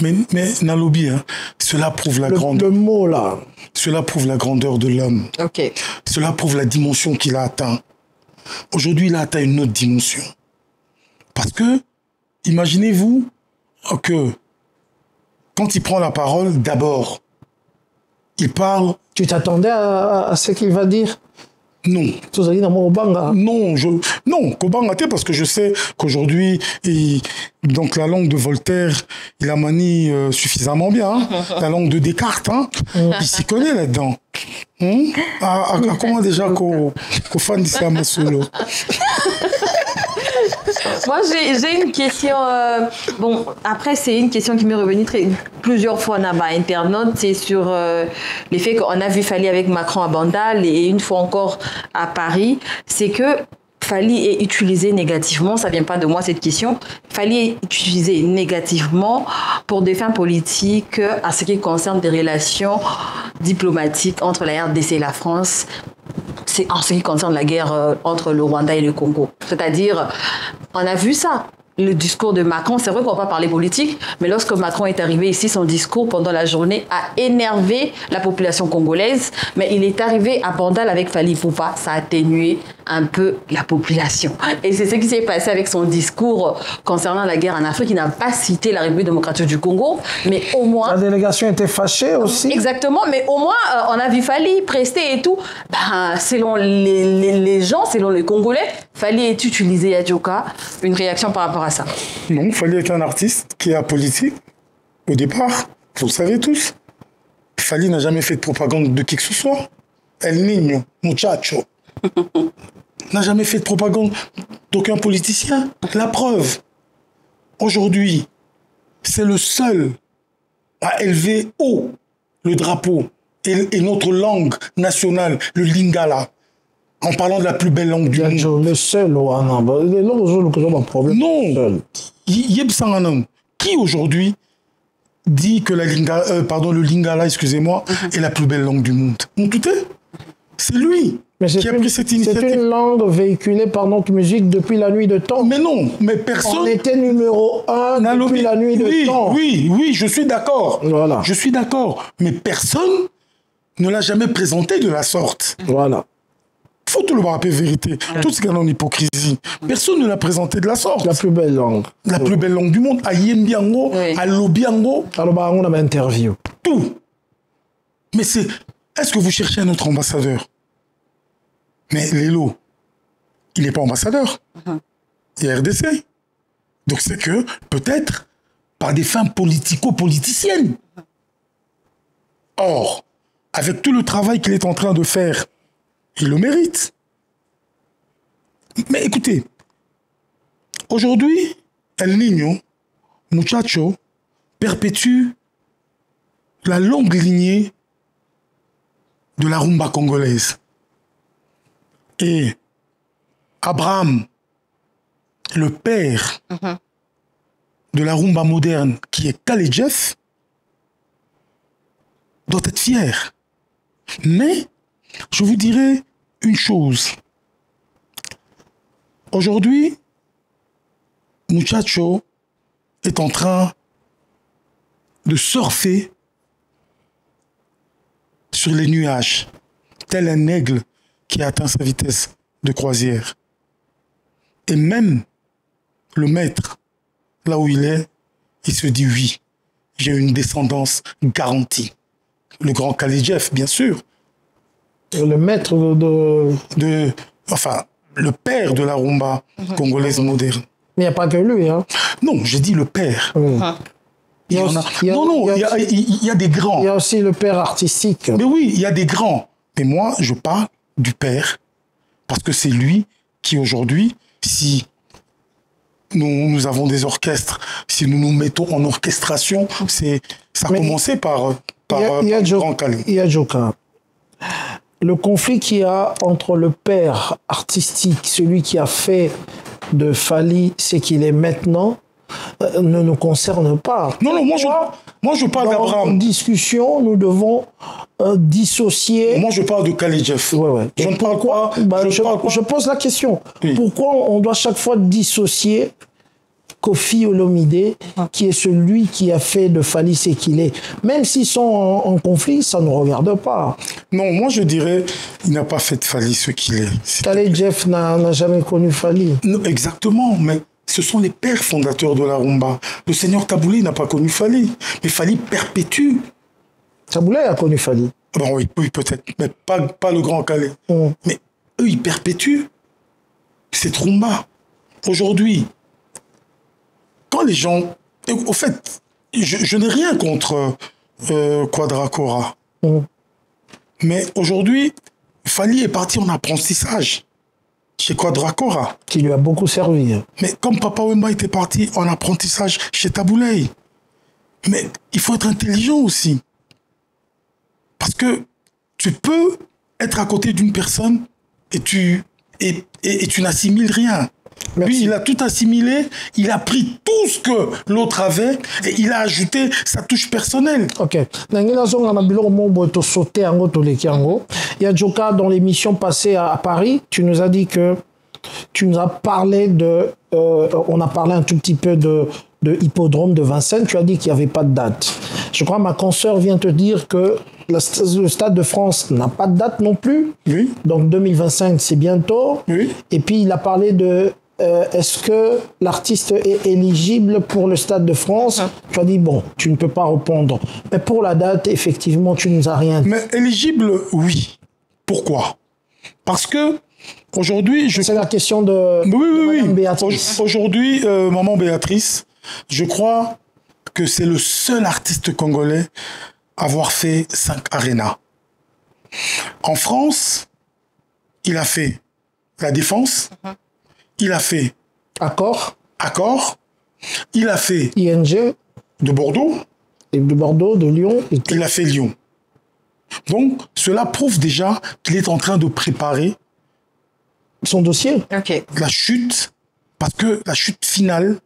Speaker 1: Mais Nalobi, hein, cela prouve la grandeur.
Speaker 2: Le mot là.
Speaker 1: Cela prouve la grandeur de l'homme.
Speaker 3: Ok.
Speaker 1: Cela prouve la dimension qu'il a atteint. Aujourd'hui, il a atteint une autre dimension. Parce que, imaginez-vous que quand il prend la parole, d'abord, il parle...
Speaker 2: Tu t'attendais à ce qu'il va dire?
Speaker 1: Non. Non, Kobanga, parce que je sais qu'aujourd'hui, donc la langue de Voltaire, il la manie suffisamment bien. Hein. La langue de Descartes, hein. Il s'y connaît là-dedans. Comment déjà qu'au fan d'ici à Massolo?
Speaker 3: Moi, j'ai une question. Bon, après, c'est une question qui m'est revenue plusieurs fois dans internaute. C'est sur les faits qu'on a vu Fally avec Macron à Bandal et une fois encore à Paris. C'est que Fally est utilisé négativement. Ça vient pas de moi, cette question. Fally est utilisé négativement pour des fins politiques à ce qui concerne des relations diplomatiques entre la RDC et la France. C'est en ce qui concerne la guerre entre le Rwanda et le Congo. C'est-à-dire, on a vu ça. Le discours de Macron, c'est vrai qu'on va parler politique, mais lorsque Macron est arrivé ici, son discours pendant la journée a énervé la population congolaise, mais il est arrivé à Bandal avec Fally Ipupa, ça a atténué un peu la population. Et c'est ce qui s'est passé avec son discours concernant la guerre en Afrique. Il n'a pas cité la République démocratique du Congo, mais au moins...
Speaker 2: La délégation était fâchée aussi.
Speaker 3: Exactement, mais au moins, on a vu Fally prester et tout. Selon les gens, selon les Congolais, Fally est utilisé à Djoka. Une réaction par rapport à ça?
Speaker 1: Non, Fally est un artiste qui est apolitique au départ. Vous le savez tous. Fally n'a jamais fait de propagande de qui que ce soit. El Niño, muchacho. N'a jamais fait de propagande d'aucun politicien. La preuve, aujourd'hui, c'est le seul à élever haut le drapeau et notre langue nationale, le lingala, en parlant de la plus belle langue du monde.
Speaker 2: Le seul, les langues ont un problème.
Speaker 1: Non, qui aujourd'hui dit que le lingala, excusez-moi, est la plus belle langue du monde? Tout est. C'est lui qui a pris cette initiative.
Speaker 2: C'est une langue véhiculée par notre musique depuis la nuit de temps.
Speaker 1: Mais non, mais personne...
Speaker 2: On était numéro 1 depuis la nuit de temps.
Speaker 1: Oui, je suis d'accord.
Speaker 2: Voilà.
Speaker 1: Je suis d'accord. Mais personne ne l'a jamais présenté de la sorte.
Speaker 2: Voilà.
Speaker 1: Faut tout le rappeler vérité. Tout ce qu'il y a en hypocrisie. Personne ne l'a présenté de la sorte.
Speaker 2: La plus belle langue.
Speaker 1: La plus belle langue du monde. À Yembiango, à Lobiango.
Speaker 2: On a une interview.
Speaker 1: Tout. Mais c'est... Est-ce que vous cherchez un autre ambassadeur? Mais Lelo, il n'est pas ambassadeur. Il est RDC. Donc c'est que, peut-être, par des fins politico-politiciennes. Or, avec tout le travail qu'il est en train de faire, il le mérite. Mais écoutez, aujourd'hui, El Niño, muchacho, perpétue la longue lignée de la rumba congolaise. Et Abraham, le père de la rumba moderne, qui est Khaled Jeff, doit être fier. Mais, je vous dirai une chose. Aujourd'hui, Muchacho est en train de surfer sur les nuages, tel un aigle qui atteint sa vitesse de croisière. Et même le maître, là où il est, il se dit oui, j'ai une descendance garantie. Le grand Khaled Jeff, bien sûr.
Speaker 2: Le maître
Speaker 1: enfin, le père de la rumba congolaise moderne.
Speaker 2: Mais il n'y a pas que lui, hein?
Speaker 1: Non, j'ai dit le père. Il y a des grands.
Speaker 2: Il y a aussi le père artistique.
Speaker 1: Mais oui, il y a des grands. Mais moi, je parle du père, parce que c'est lui qui aujourd'hui, si nous avons des orchestres, si nous nous mettons en orchestration, ça a commencé par grand Khaled.
Speaker 2: Il y a Djoka. Le conflit qu'il y a entre le père artistique, celui qui a fait de Fally ce qu'il est maintenant, ne nous concerne pas.
Speaker 1: Non, moi je parle
Speaker 2: Dans
Speaker 1: d'Abraham.
Speaker 2: une discussion, nous devons dissocier.
Speaker 1: Moi je parle de Khaled Jeff.
Speaker 2: Ouais.
Speaker 1: Je ne parle pas.
Speaker 2: Je pose la question.
Speaker 1: Oui.
Speaker 2: Pourquoi on doit chaque fois dissocier Koffi Olomide, qui est celui qui a fait de Fally ce qu'il est? Même s'ils sont en conflit, ça ne nous regarde pas.
Speaker 1: Non, moi je dirais, il n'a pas fait de Fally ce qu'il est.
Speaker 2: Khaled Jeff n'a jamais connu Fally.
Speaker 1: Non, exactement, mais ce sont les pères fondateurs de la rumba. Le seigneur Taboulé n'a pas connu Fally, mais Fally perpétue.
Speaker 2: Taboulé a connu Fally.
Speaker 1: Bon, oui, peut-être, mais pas le grand Calais. Mais eux, ils perpétuent cette rumba. Aujourd'hui, quand les gens... Au fait, je n'ai rien contre Quadracora. Mais aujourd'hui, Fally est parti en apprentissage chez Quadracora.
Speaker 2: Qui lui a beaucoup servi.
Speaker 1: Mais comme Papa Wemba était parti en apprentissage chez Taboulé. Mais il faut être intelligent aussi. Parce que tu peux être à côté d'une personne et tu n'assimiles rien.
Speaker 2: Merci.
Speaker 1: Lui, il a tout assimilé, il a pris tout ce que l'autre avait et il a ajouté sa touche personnelle.
Speaker 2: Ok. Il y a Joka dans l'émission passée à Paris. Tu nous as dit que tu nous as parlé de... on a parlé un tout petit peu de Hippodrome de Vincennes. Tu as dit qu'il n'y avait pas de date. Je crois que ma consoeur vient te dire que le Stade de France n'a pas de date non plus.
Speaker 1: Oui.
Speaker 2: Donc 2025, c'est bientôt.
Speaker 1: Oui.
Speaker 2: Et puis il a parlé de... est-ce que l'artiste est éligible pour le Stade de France? Tu as dit, bon, tu ne peux pas répondre. Mais pour la date, effectivement, tu ne nous as rien dit.
Speaker 1: Mais éligible, oui. Pourquoi? Parce que aujourd'hui,
Speaker 2: C'est la question de, Madame Béatrice.
Speaker 1: Aujourd'hui, Maman Béatrice, je crois que c'est le seul artiste congolais à avoir fait 5 arénas. En France, il a fait La Défense, il a fait
Speaker 2: Accor,
Speaker 1: il a fait
Speaker 2: ING,
Speaker 1: de Bordeaux,
Speaker 2: et de Bordeaux, de Lyon. Et
Speaker 1: il a fait Lyon. Donc, cela prouve déjà qu'il est en train de préparer
Speaker 2: son dossier.
Speaker 3: Ok.
Speaker 1: la chute, parce que la chute finale,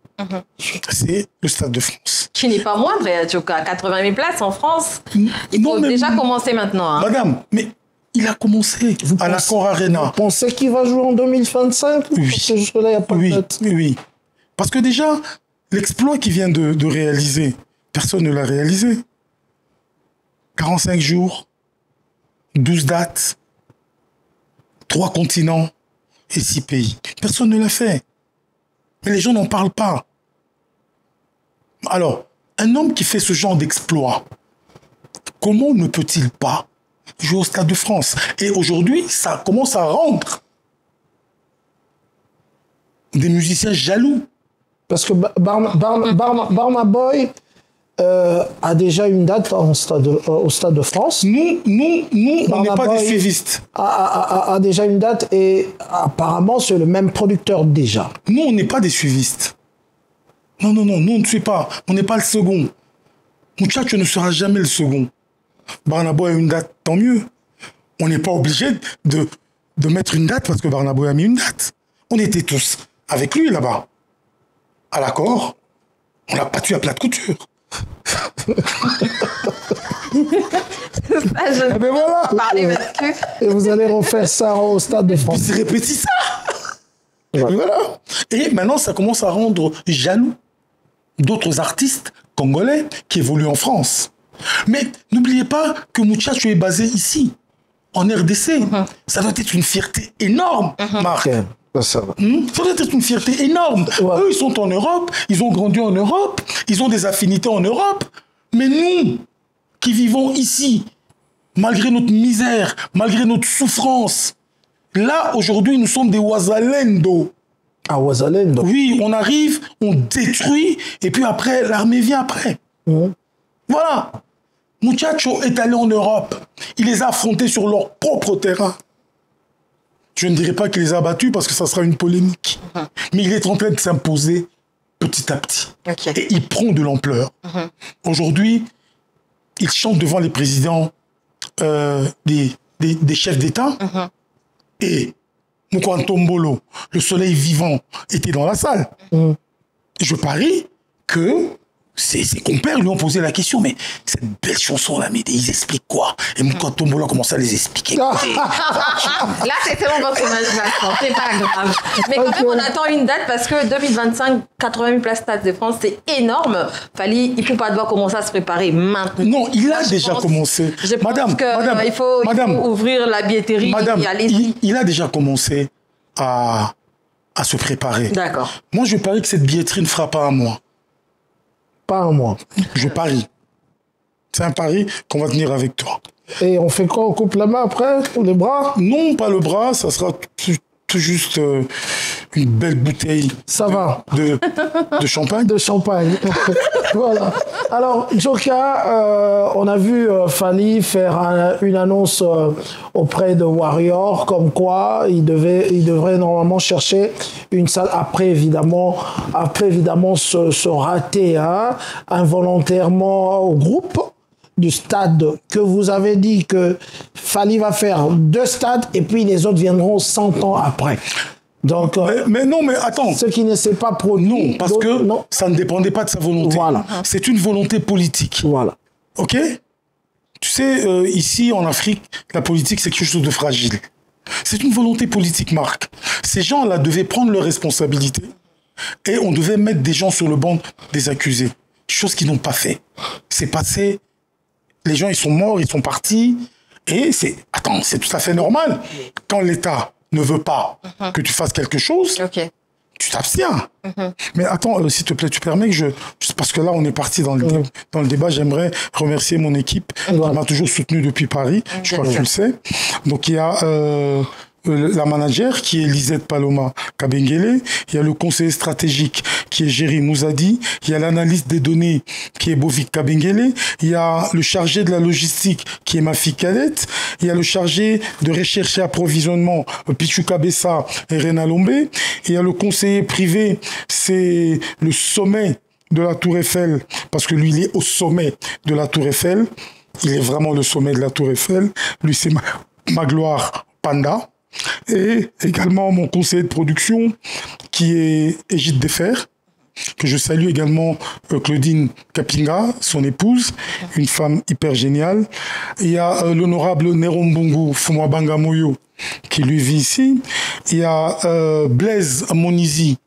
Speaker 1: c'est le Stade de France.
Speaker 3: Qui n'est pas moindre, Joka. 80 000 places en France. Il
Speaker 1: Non,
Speaker 3: faut
Speaker 1: mais-
Speaker 3: déjà commencer maintenant. Hein.
Speaker 1: Madame, mais il a commencé à l'Accor Arena.
Speaker 2: Vous pensez qu'il va jouer en 2025?
Speaker 1: Oui.
Speaker 2: Parce que jusque-là, il n'y a pas de
Speaker 1: Oui,
Speaker 2: date.
Speaker 1: oui. Parce que déjà, l'exploit qu'il vient de réaliser, personne ne l'a réalisé. 45 jours, 12 dates, 3 continents et 6 pays. Personne ne l'a fait. Mais les gens n'en parlent pas. Alors, un homme qui fait ce genre d'exploit, comment ne peut-il pas jouer au Stade de France? Et aujourd'hui, ça commence à rendre des musiciens jaloux.
Speaker 2: Parce que Barma Boy a déjà une date au Stade de France.
Speaker 1: Nous, on n'est pas des suivistes.
Speaker 2: A déjà une date et apparemment c'est le même producteur déjà.
Speaker 1: Nous, on n'est pas des suivistes. Non, nous, on ne suit pas. On n'est pas le second. Muchacho ne sera jamais le second. Barnabo a une date, tant mieux. On n'est pas obligé de mettre une date parce que Barnabo a mis une date. On était tous avec lui là-bas. À l'accord, on l'a battu à plat de couture.
Speaker 3: Je
Speaker 1: ben voilà.
Speaker 3: parler parce que...
Speaker 2: Et vous allez refaire ça au Stade de France.
Speaker 1: Puis c'est répété ça. Et voilà. Et maintenant, ça commence à rendre jaloux d'autres artistes congolais qui évoluent en France. Mais n'oubliez pas que Muchacho est basé ici, en RDC. Ça doit être une fierté énorme, Marc.
Speaker 2: Ok, ça va.
Speaker 1: Ça doit être une fierté énorme.
Speaker 2: Ouais.
Speaker 1: Eux, ils sont en Europe, ils ont grandi en Europe, ils ont des affinités en Europe. Mais nous, qui vivons ici, malgré notre misère, malgré notre souffrance, là, aujourd'hui, nous sommes des Ouazalendo.
Speaker 2: À Ouazalendo.
Speaker 1: Oui, on arrive, on détruit, et puis après, l'armée vient après. Voilà. Muchacho est allé en Europe. Il les a affrontés sur leur propre terrain. Je ne dirais pas qu'il les a battus parce que ça sera une polémique. Mais il est en train de s'imposer petit à petit.
Speaker 3: Ok.
Speaker 1: Et il prend de l'ampleur. Aujourd'hui, il chante devant les présidents des chefs d'État. Et Mukwantombolo, le soleil vivant, était dans la salle. Je parie que ses compères lui ont posé la question, mais cette belle chanson-là, mais ils expliquent quoi? Et quand Tombola commence à les expliquer.
Speaker 3: Là, c'est mon personnage, c'est pas grave. Mais quand même, on attend une date parce que 2025, 80 000 places Stade de France, c'est énorme. Fally Ipupa doit commencer à se préparer maintenant.
Speaker 1: Non, il a déjà commencé.
Speaker 3: Je pense qu'il faut ouvrir la billetterie et aller-y.
Speaker 1: Il a déjà commencé à se préparer.
Speaker 3: D'accord.
Speaker 1: Moi, je parie que cette billetterie ne fera pas un mois.
Speaker 2: Pas un mois.
Speaker 1: Je parie. C'est un pari qu'on va tenir avec toi.
Speaker 2: Et on fait quoi? On coupe la main après? Ou les bras?
Speaker 1: Non, pas le bras, ça sera tout juste une belle bouteille.
Speaker 2: Ça va.
Speaker 1: De champagne.
Speaker 2: De champagne. Voilà. Alors, Djoka, on a vu Fally faire une annonce auprès de Warrior, comme quoi il devrait normalement chercher une salle après évidemment se rater involontairement au groupe du stade que vous avez dit que Fally va faire 2 stades et puis les autres viendront 100 ans après. Donc,
Speaker 1: mais non, mais attends.
Speaker 2: Ce qui ne s'est pas produit.
Speaker 1: Non, parce que ça ne dépendait pas de sa volonté.
Speaker 2: Voilà.
Speaker 1: C'est une volonté politique.
Speaker 2: Voilà.
Speaker 1: OK? Tu sais, ici, en Afrique, la politique, c'est quelque chose de fragile. C'est une volonté politique, Marc. Ces gens-là devaient prendre leurs responsabilités et on devait mettre des gens sur le banc des accusés. Chose qu'ils n'ont pas fait. C'est passé. Les gens, ils sont morts, ils sont partis. Et c'est tout à fait normal. Quand l'État ne veut pas que tu fasses quelque chose, tu t'abstiens. Mais attends, s'il te plaît, tu permets que parce que là, on est parti dans le débat, j'aimerais remercier mon équipe qui m'a toujours soutenu depuis Paris. Je crois que tu le sais. Donc, il y a la manager qui est Lisette Paloma Kabengele, il y a le conseiller stratégique qui est Jerry Mouzadi, il y a l'analyste des données qui est Bovik Kabengele, il y a le chargé de la logistique qui est Mafi Kalette, il y a le chargé de recherche et approvisionnement Pichu Kabessa et Rena Lombe, il y a le conseiller privé, c'est le sommet de la Tour Eiffel, parce que lui il est au sommet de la Tour Eiffel, il est vraiment le sommet de la Tour Eiffel, lui c'est Magloire Panda. Et également mon conseiller de production qui est Égide Defer, que je salue également Claudine Kapinga, son épouse, une femme hyper géniale. Il y a l'honorable Nerombungu Fumwabanga Moyo qui lui vit ici. Il y a Blaise Monizi,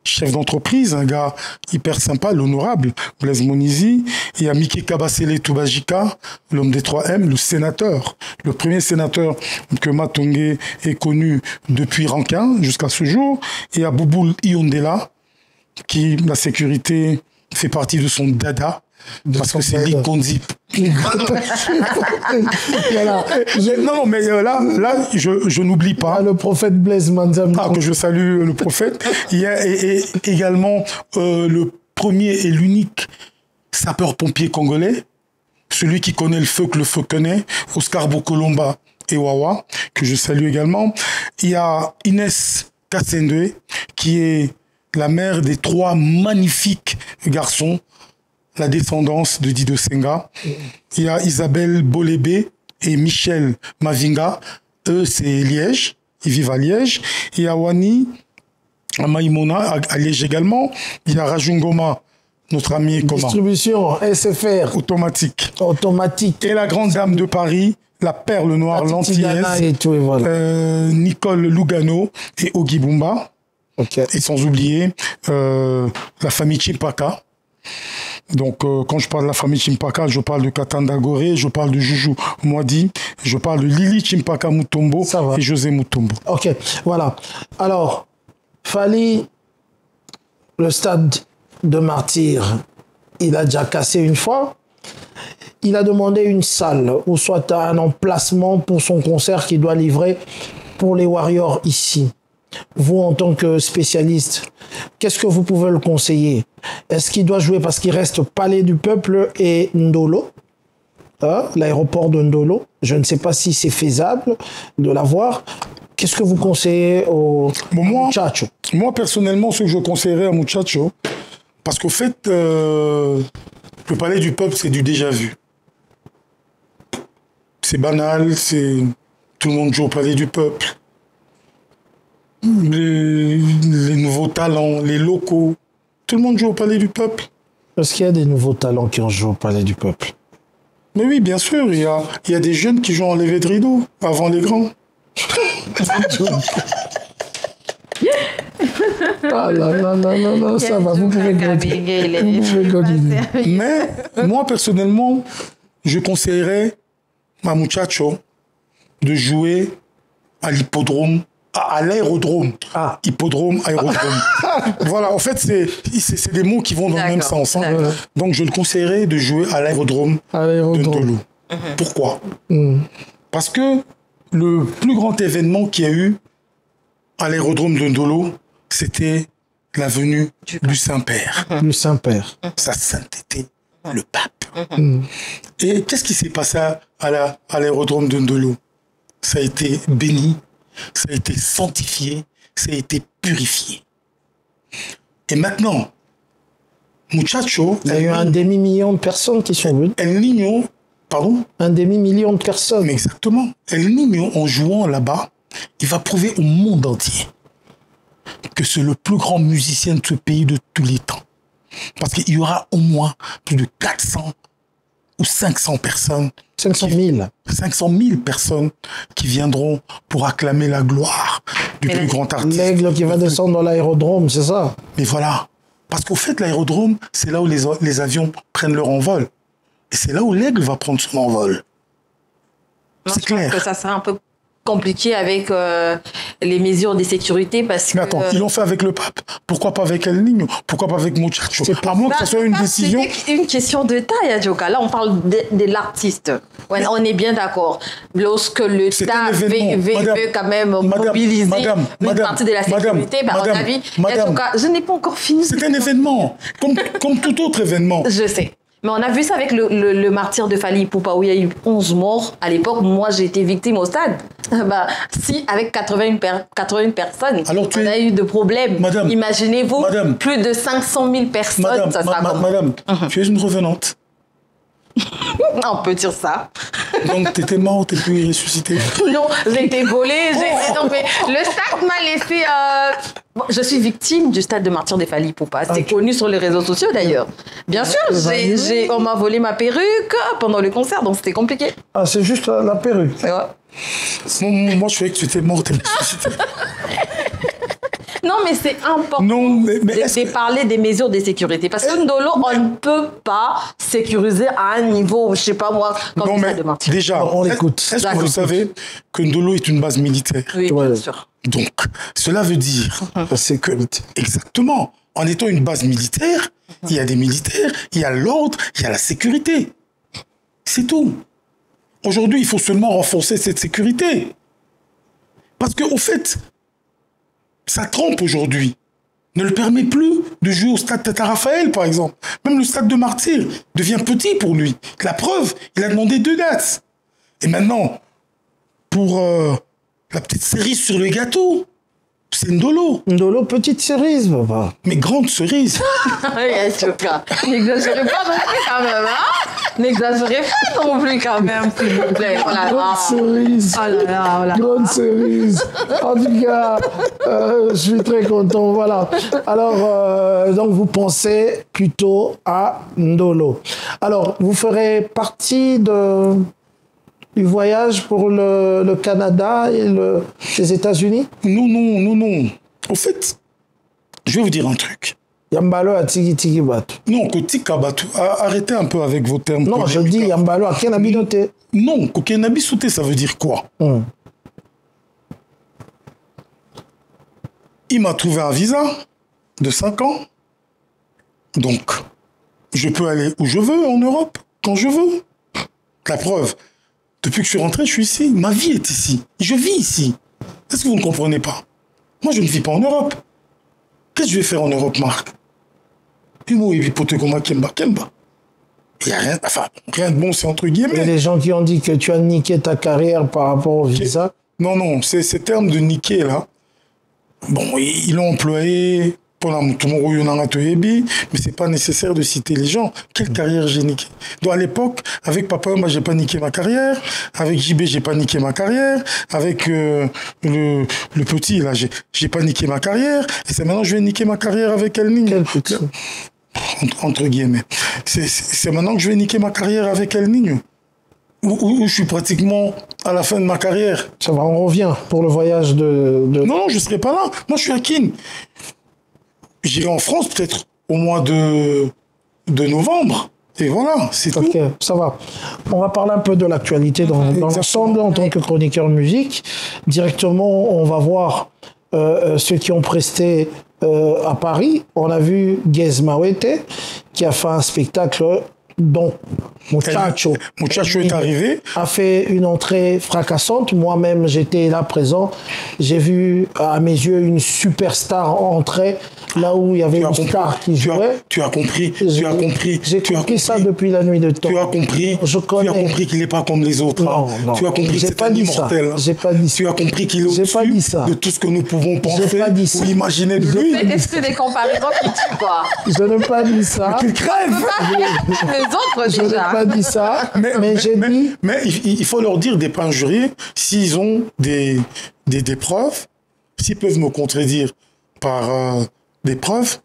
Speaker 1: chef d'entreprise, un gars hyper sympa, l'honorable Blaise Monizi. Il y a Miki Kabasele Toubajika, l'homme des 3M, le sénateur, le premier sénateur que Matongé ait connu depuis Rankin jusqu'à ce jour. Et il y a Bouboul Iondela, qui, la sécurité, fait partie de son dada, parce que c'est l'Ikondi.
Speaker 2: Voilà.
Speaker 1: Non, mais là, je n'oublie pas.
Speaker 2: Le prophète Blaise Manzam.
Speaker 1: Que je salue le prophète. Il y a également le premier et l'unique sapeur-pompier congolais, celui qui connaît le feu que le feu connaît, Oscar Bokolomba et Wawa, que je salue également. Il y a Inès Kassende, qui est la mère des 3 magnifiques garçons, la descendance de Dido Senga. Il y a Isabelle Bolébé et Michel Mavinga. Eux, c'est Liège. Ils vivent à Liège. Il y a Wani Maïmona à Liège également. Il y a Rajungoma, notre ami
Speaker 2: distribution SFR.
Speaker 1: Automatique.
Speaker 2: Et
Speaker 1: la grande dame de Paris, la perle noire, l'antillaise. Nicole Lugano et Ogi Bumba. Et sans oublier la famille Chimpaka. Donc, quand je parle de la famille Chimpaka, je parle de Katanda Goré, je parle de Juju Mwadi, je parle de Lili Chimpaka Mutombo et José Mutombo.
Speaker 2: Ok, voilà. Alors, Fally, le stade de Martyrs, il a déjà cassé une fois. Il a demandé une salle, ou soit un emplacement pour son concert qu'il doit livrer pour les Warriors ici. Vous, en tant que spécialiste, qu'est-ce que vous pouvez le conseiller? Est-ce qu'il doit jouer parce qu'il reste Palais du Peuple et Ndolo, l'aéroport de Ndolo? Je ne sais pas si c'est faisable de l'avoir. Qu'est-ce que vous conseillez au Muchacho?
Speaker 1: Moi, personnellement, ce que je conseillerais à Muchacho, parce qu'au fait, le Palais du Peuple, c'est du déjà vu. C'est banal, tout le monde joue au Palais du Peuple. Les nouveaux talents, les locaux, tout le monde joue au Palais du Peuple.
Speaker 2: Est-ce qu'il y a des nouveaux talents qui ont joué au Palais du Peuple?
Speaker 1: Mais oui, bien sûr, il y a des jeunes qui jouent en levée de rideau avant les grands.
Speaker 2: Ah là là là là là, ça va, vous pouvez gagner.
Speaker 1: Mais moi, personnellement, je conseillerais à Muchacho de jouer à l'hippodrome, à l'aérodrome.
Speaker 2: Ah.
Speaker 1: Hippodrome, aérodrome. Voilà, en fait, c'est des mots qui vont dans le même sens. Hein. Donc, je le conseillerais de jouer à l'aérodrome de Ndolo. Pourquoi? Parce que le plus grand événement qu'il y a eu à l'aérodrome de Ndolo, c'était la venue du Saint-Père.
Speaker 2: Du Saint-Père.
Speaker 1: Sa sainteté, le pape. Et qu'est-ce qui s'est passé à l'aérodrome de Ndolo? Ça a été béni, ça a été sanctifié, ça a été purifié. Et maintenant, Muchacho...
Speaker 2: Il y a eu un demi-million de personnes qui sont venues.
Speaker 1: El Niño, pardon?
Speaker 2: Un demi-million de personnes.
Speaker 1: Exactement. El Niño, en jouant là-bas, il va prouver au monde entier que c'est le plus grand musicien de ce pays de tous les temps. Parce qu'il y aura au moins plus de 400 ou 500 personnes.
Speaker 2: 500 000.
Speaker 1: 500 000 personnes qui viendront pour acclamer la gloire du plus grand artiste.
Speaker 2: L'aigle qui va descendre dans l'aérodrome, c'est ça?
Speaker 1: Mais voilà. Parce qu'au fait, l'aérodrome, c'est là où les avions prennent leur envol. Et c'est là où l'aigle va prendre son envol. C'est clair.
Speaker 3: Je pense que ça sera un peu compliqué avec les mesures de sécurité parce que...
Speaker 1: Mais attends, ils l'ont fait avec le pape. Pourquoi pas avec El Niño? Pourquoi pas avec Muchacho?
Speaker 2: C'est pas
Speaker 1: à moins que ce soit une décision...
Speaker 3: C'est une question de taille, Adjoka. Là, on parle de l'artiste. Ouais, on est bien d'accord. Lorsque l'État veut quand même mobiliser une partie de la sécurité, à mon avis, Adjoka, je n'ai pas encore fini.
Speaker 1: C'est un événement, comme tout autre événement.
Speaker 3: Je sais. Mais on a vu ça avec le martyr de Fally Ipupa, où il y a eu 11 morts. À l'époque, moi, j'ai été victime au stade. Si, avec 81 personnes, alors, on a eu de problèmes. Imaginez-vous, plus de 500 000 personnes, ça sera comment?
Speaker 1: Madame, tu es une revenante.
Speaker 3: On peut dire ça.
Speaker 1: Donc, tu étais morte et puis ressuscitée.
Speaker 3: Non, j'ai été volée. Non, mais le stade m'a laissé... je suis victime du stade de martyr de Fally Ipupa. C'est connu sur les réseaux sociaux, d'ailleurs. Bien sûr, on m'a volé ma perruque pendant le concert, donc c'était compliqué.
Speaker 2: Ah, c'est juste la perruque.
Speaker 3: Ouais.
Speaker 1: Moi, je savais que tu étais morte et ressuscitée.
Speaker 3: Non, mais c'est important de parler des mesures de sécurité. Parce que Ndolo, on ne peut pas sécuriser à un niveau, je ne sais pas moi, comme ça de martyr.
Speaker 1: Déjà,
Speaker 2: on l'écoute.
Speaker 1: Est-ce que vous savez que Ndolo est une base militaire?
Speaker 3: Oui, bien sûr.
Speaker 1: Donc, cela veut dire que, exactement, en étant une base militaire, il y a des militaires, il y a l'ordre, il y a la sécurité. C'est tout. Aujourd'hui, il faut seulement renforcer cette sécurité. Parce qu'au fait, sa trempe aujourd'hui ne le permet plus de jouer au stade Tata Raphaël, par exemple. Même le stade de Martyr devient petit pour lui. La preuve, il a demandé 2 dates. Et maintenant, pour la petite cerise sur le gâteau, c'est Ndolo.
Speaker 2: Ndolo, petite cerise, papa.
Speaker 1: Mais grande cerise.
Speaker 3: N'exagérez pas non plus quand même, hein? N'exagérez pas non plus quand même, s'il vous plaît.
Speaker 2: Grande cerise.
Speaker 3: Oh là là, oh là.
Speaker 2: Grande cerise. En tout cas, je suis très content. Voilà. Alors, donc, vous pensez plutôt à Ndolo. Alors, vous ferez partie du voyage pour le Canada et les États-Unis?
Speaker 1: Non. Au fait, je vais vous dire un truc.
Speaker 2: Yambalo a tiki batu.
Speaker 1: Non, kotika batu. Arrêtez un peu avec vos termes.
Speaker 2: Non, je dis Yambalo a kenabi noté.
Speaker 1: Non, kenabi sauté, ça veut dire quoi? Il m'a trouvé un visa de 5 ans. Donc, je peux aller où je veux en Europe, quand je veux. La preuve, depuis que je suis rentré, je suis ici. Ma vie est ici. Je vis ici. Est-ce que vous ne comprenez pas? Moi, je ne vis pas en Europe. Qu'est-ce que je vais faire en Europe, Marc? Il n'y a rien de bon, c'est entre guillemets.
Speaker 2: Et les gens qui ont dit que tu as niqué ta carrière par rapport au visa?
Speaker 1: Non, ces termes de niquer, là, bon, ils l'ont employé pendant mais c'est pas nécessaire de citer les gens. Quelle carrière j'ai niqué? Donc à l'époque, avec Papa Yomba, j'ai pas niqué ma carrière. Avec JB, j'ai pas niqué ma carrière. Avec le petit, là, j'ai pas niqué ma carrière. Et c'est maintenant que je vais niquer ma carrière avec El Niño.
Speaker 2: Quel petit?
Speaker 1: Entre guillemets. C'est maintenant que je vais niquer ma carrière avec El Niño. Où je suis pratiquement à la fin de ma carrière.
Speaker 2: Ça va, on revient pour le voyage de...
Speaker 1: Non, je ne serai pas là. Moi, je suis à Kin. J'irai en France peut-être au mois de novembre. Et voilà, c'est tout.
Speaker 2: Ok, ça va. On va parler un peu de l'actualité dans l'ensemble en tant que chroniqueur musique. Directement, on va voir ceux qui ont presté à Paris. On a vu Gez Mawete qui a fait un spectacle dont Muchacho
Speaker 1: est arrivé.
Speaker 2: A fait une entrée fracassante. Moi-même, j'étais là présent. J'ai vu à mes yeux une superstar entrer là où il y avait une star qui jouait.
Speaker 1: Tu as compris.
Speaker 2: J'ai compris ça depuis la nuit de temps.
Speaker 1: Tu as compris.
Speaker 2: Je connais.
Speaker 1: Tu as compris qu'il n'est pas comme les autres.
Speaker 2: Non.
Speaker 1: Tu as compris que c'est un immortel.
Speaker 2: J'ai pas dit ça.
Speaker 1: Tu as compris qu'il est au-dessus de tout ce que nous pouvons penser ou imaginer de lui.
Speaker 3: Mais est-ce que des comparaisons qui tuent, quoi?
Speaker 2: Je n'ai pas dit ça.
Speaker 1: Qu'il crève.
Speaker 3: Les autres,
Speaker 2: je
Speaker 3: déjà.
Speaker 2: n'ai pas dit ça, mais j'ai dit...
Speaker 1: Mais il faut leur dire, des injuriés, s'ils ont des preuves, s'ils peuvent me contredire par des preuves,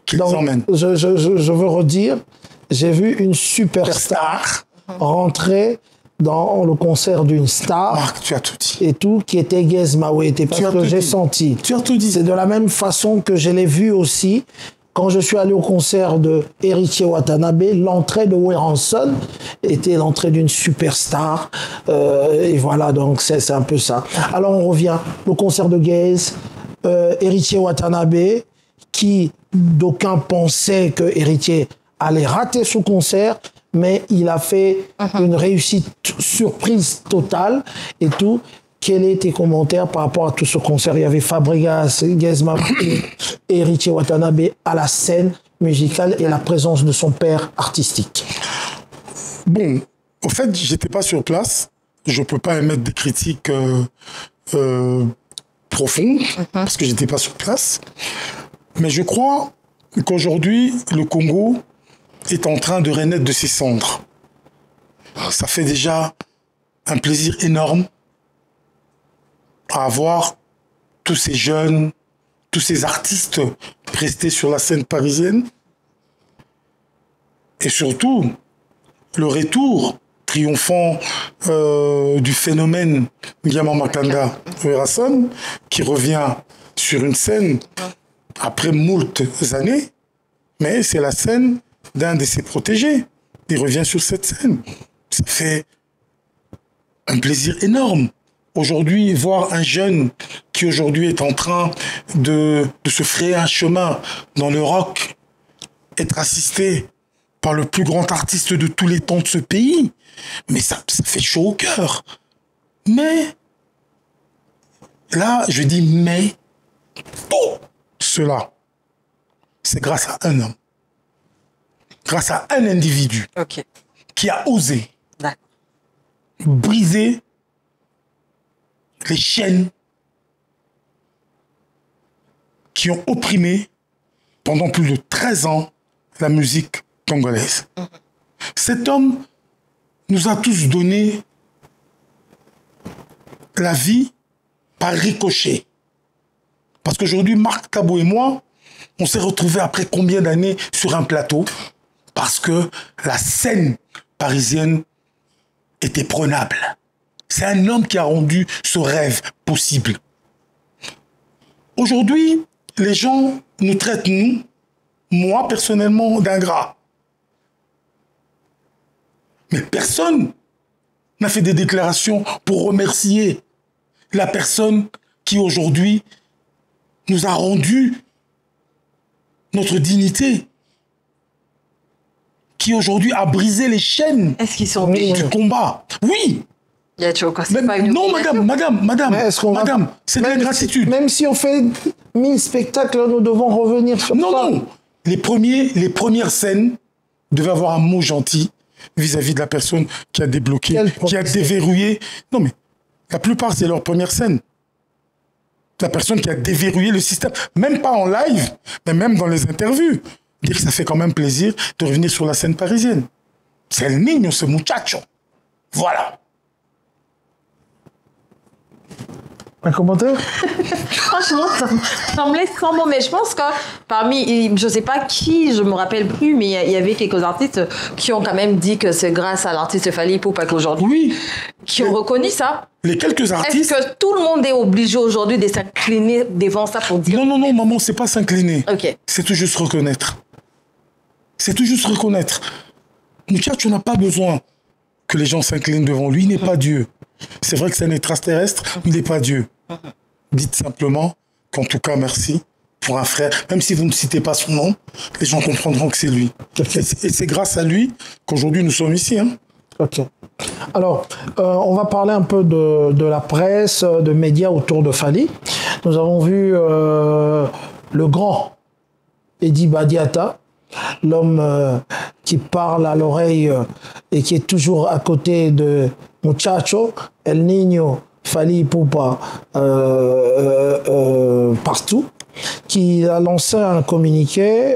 Speaker 1: qu'ils emmènent.
Speaker 2: Je veux redire, j'ai vu une superstar rentrer dans le concert d'une star.
Speaker 1: Marc, tu as tout dit.
Speaker 2: Et tout, qui était Gez Mawete, parce que j'ai senti.
Speaker 1: Tu as tout dit.
Speaker 2: C'est de la même façon que je l'ai vu aussi quand je suis allé au concert de Héritier Watanabe. L'entrée de Weranson était l'entrée d'une superstar. Et voilà, donc c'est un peu ça. Alors on revient. Le concert de Gez, Héritier Watanabe, qui d'aucuns pensaient que Héritier allait rater son concert, mais il a fait une réussite surprise totale et tout. Quels étaient tes commentaires par rapport à tout ce concert? Il y avait Fabregas, Gez Mawete et Héritier Watanabe à la scène musicale et la présence de son père artistique.
Speaker 1: Bon, au fait, j'étais pas sur place. Je peux pas émettre des critiques profondes parce que j'étais pas sur place. Mais je crois qu'aujourd'hui, le Congo est en train de renaître de ses cendres. Ça fait déjà un plaisir énorme à avoir tous ces jeunes, tous ces artistes prestés sur la scène parisienne. Et surtout, le retour triomphant du phénomène Ngiyama Makanda Weranson, qui revient sur une scène après moult années, mais c'est la scène d'un de ses protégés. Il revient sur cette scène. Ça fait un plaisir énorme. Aujourd'hui, voir un jeune qui aujourd'hui est en train de se frayer un chemin dans le rock, être assisté par le plus grand artiste de tous les temps de ce pays, mais ça fait chaud au cœur. Mais, là, je dis mais, tout cela, c'est grâce à un homme, grâce à un individu qui a osé briser les chaînes qui ont opprimé pendant plus de 13 ans la musique congolaise. Cet homme nous a tous donné la vie par ricochet. Parce qu'aujourd'hui, Marc Cabot et moi, on s'est retrouvés après combien d'années sur un plateau parce que la scène parisienne était prenable. C'est un homme qui a rendu ce rêve possible. Aujourd'hui, les gens nous traitent, nous, moi personnellement, d'ingrats. Mais personne n'a fait des déclarations pour remercier la personne qui aujourd'hui nous a rendu notre dignité, qui aujourd'hui a brisé les chaînes du combat. Oui. Non, madame, c'est de l'ingratitude.
Speaker 2: Même si on fait 1000 spectacles, nous devons revenir sur ça.
Speaker 1: Non. Les premières scènes devaient avoir un mot gentil vis-à-vis de la personne qui a débloqué, qui a déverrouillé. Non, mais la plupart, c'est leur première scène. La personne qui a déverrouillé le système, même pas en live, mais même dans les interviews. Dire que ça fait quand même plaisir de revenir sur la scène parisienne. C'est El Niño, ce muchacho. Voilà.
Speaker 2: Un commentaire?
Speaker 3: Franchement, ça me laisse sans mots. Mais je pense que parmi, je sais pas qui, je me rappelle plus, mais il y avait quelques artistes qui ont quand même dit que c'est grâce à l'artiste Fally Ipupa qu'aujourd'hui,
Speaker 1: Oui.
Speaker 3: qui ont reconnu ça.
Speaker 1: Les quelques artistes...
Speaker 3: Est-ce que tout le monde est obligé aujourd'hui de s'incliner devant ça pour dire...
Speaker 1: Non, maman, c'est pas s'incliner.
Speaker 3: Ok.
Speaker 1: C'est tout juste reconnaître. C'est tout juste reconnaître. Muchacho n'a pas besoin que les gens s'inclinent devant lui. Il n'est pas Dieu. C'est vrai que c'est un extraterrestre, mais il n'est pas Dieu. Dites simplement qu'en tout cas, merci pour un frère. Même si vous ne citez pas son nom, les gens comprendront que c'est lui. Et c'est grâce à lui qu'aujourd'hui nous sommes ici. Hein.
Speaker 2: Ok. Alors, on va parler un peu de la presse, de médias autour de Fally. Nous avons vu le grand Eddie Badiata, l'homme qui parle à l'oreille et qui est toujours à côté de Muchacho, El Niño, Fally Ipupa, partout, qui a lancé un communiqué.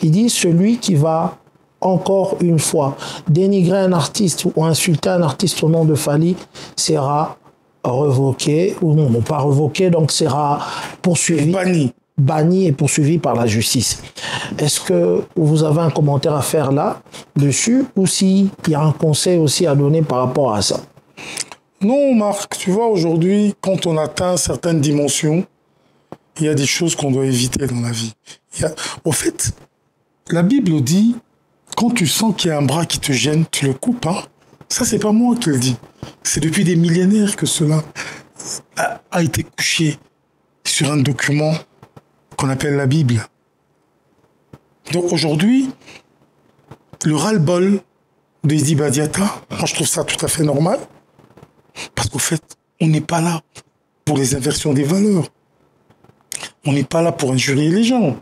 Speaker 2: Il dit « Celui qui va encore une fois dénigrer un artiste ou insulter un artiste au nom de Fally sera revoqué, ou non pas revoqué, donc sera poursuivi. Banni et poursuivi par la justice. » Est-ce que vous avez un commentaire à faire là-dessus ou s'il y a un conseil aussi à donner par rapport à ça?
Speaker 1: Non, Marc, tu vois, aujourd'hui, quand on atteint certaines dimensions, il y a des choses qu'on doit éviter dans la vie. Au fait, la Bible dit, quand tu sens qu'il y a un bras qui te gêne, tu le coupes. Hein. Ça, c'est pas moi qui le dis. C'est depuis des millénaires que cela a été couché sur un document qu'on appelle la Bible. Donc aujourd'hui, le ras-le-bol d'Eddie Badiata, moi je trouve ça tout à fait normal, parce qu'au fait, on n'est pas là pour les inversions des valeurs. On n'est pas là pour injurier les gens.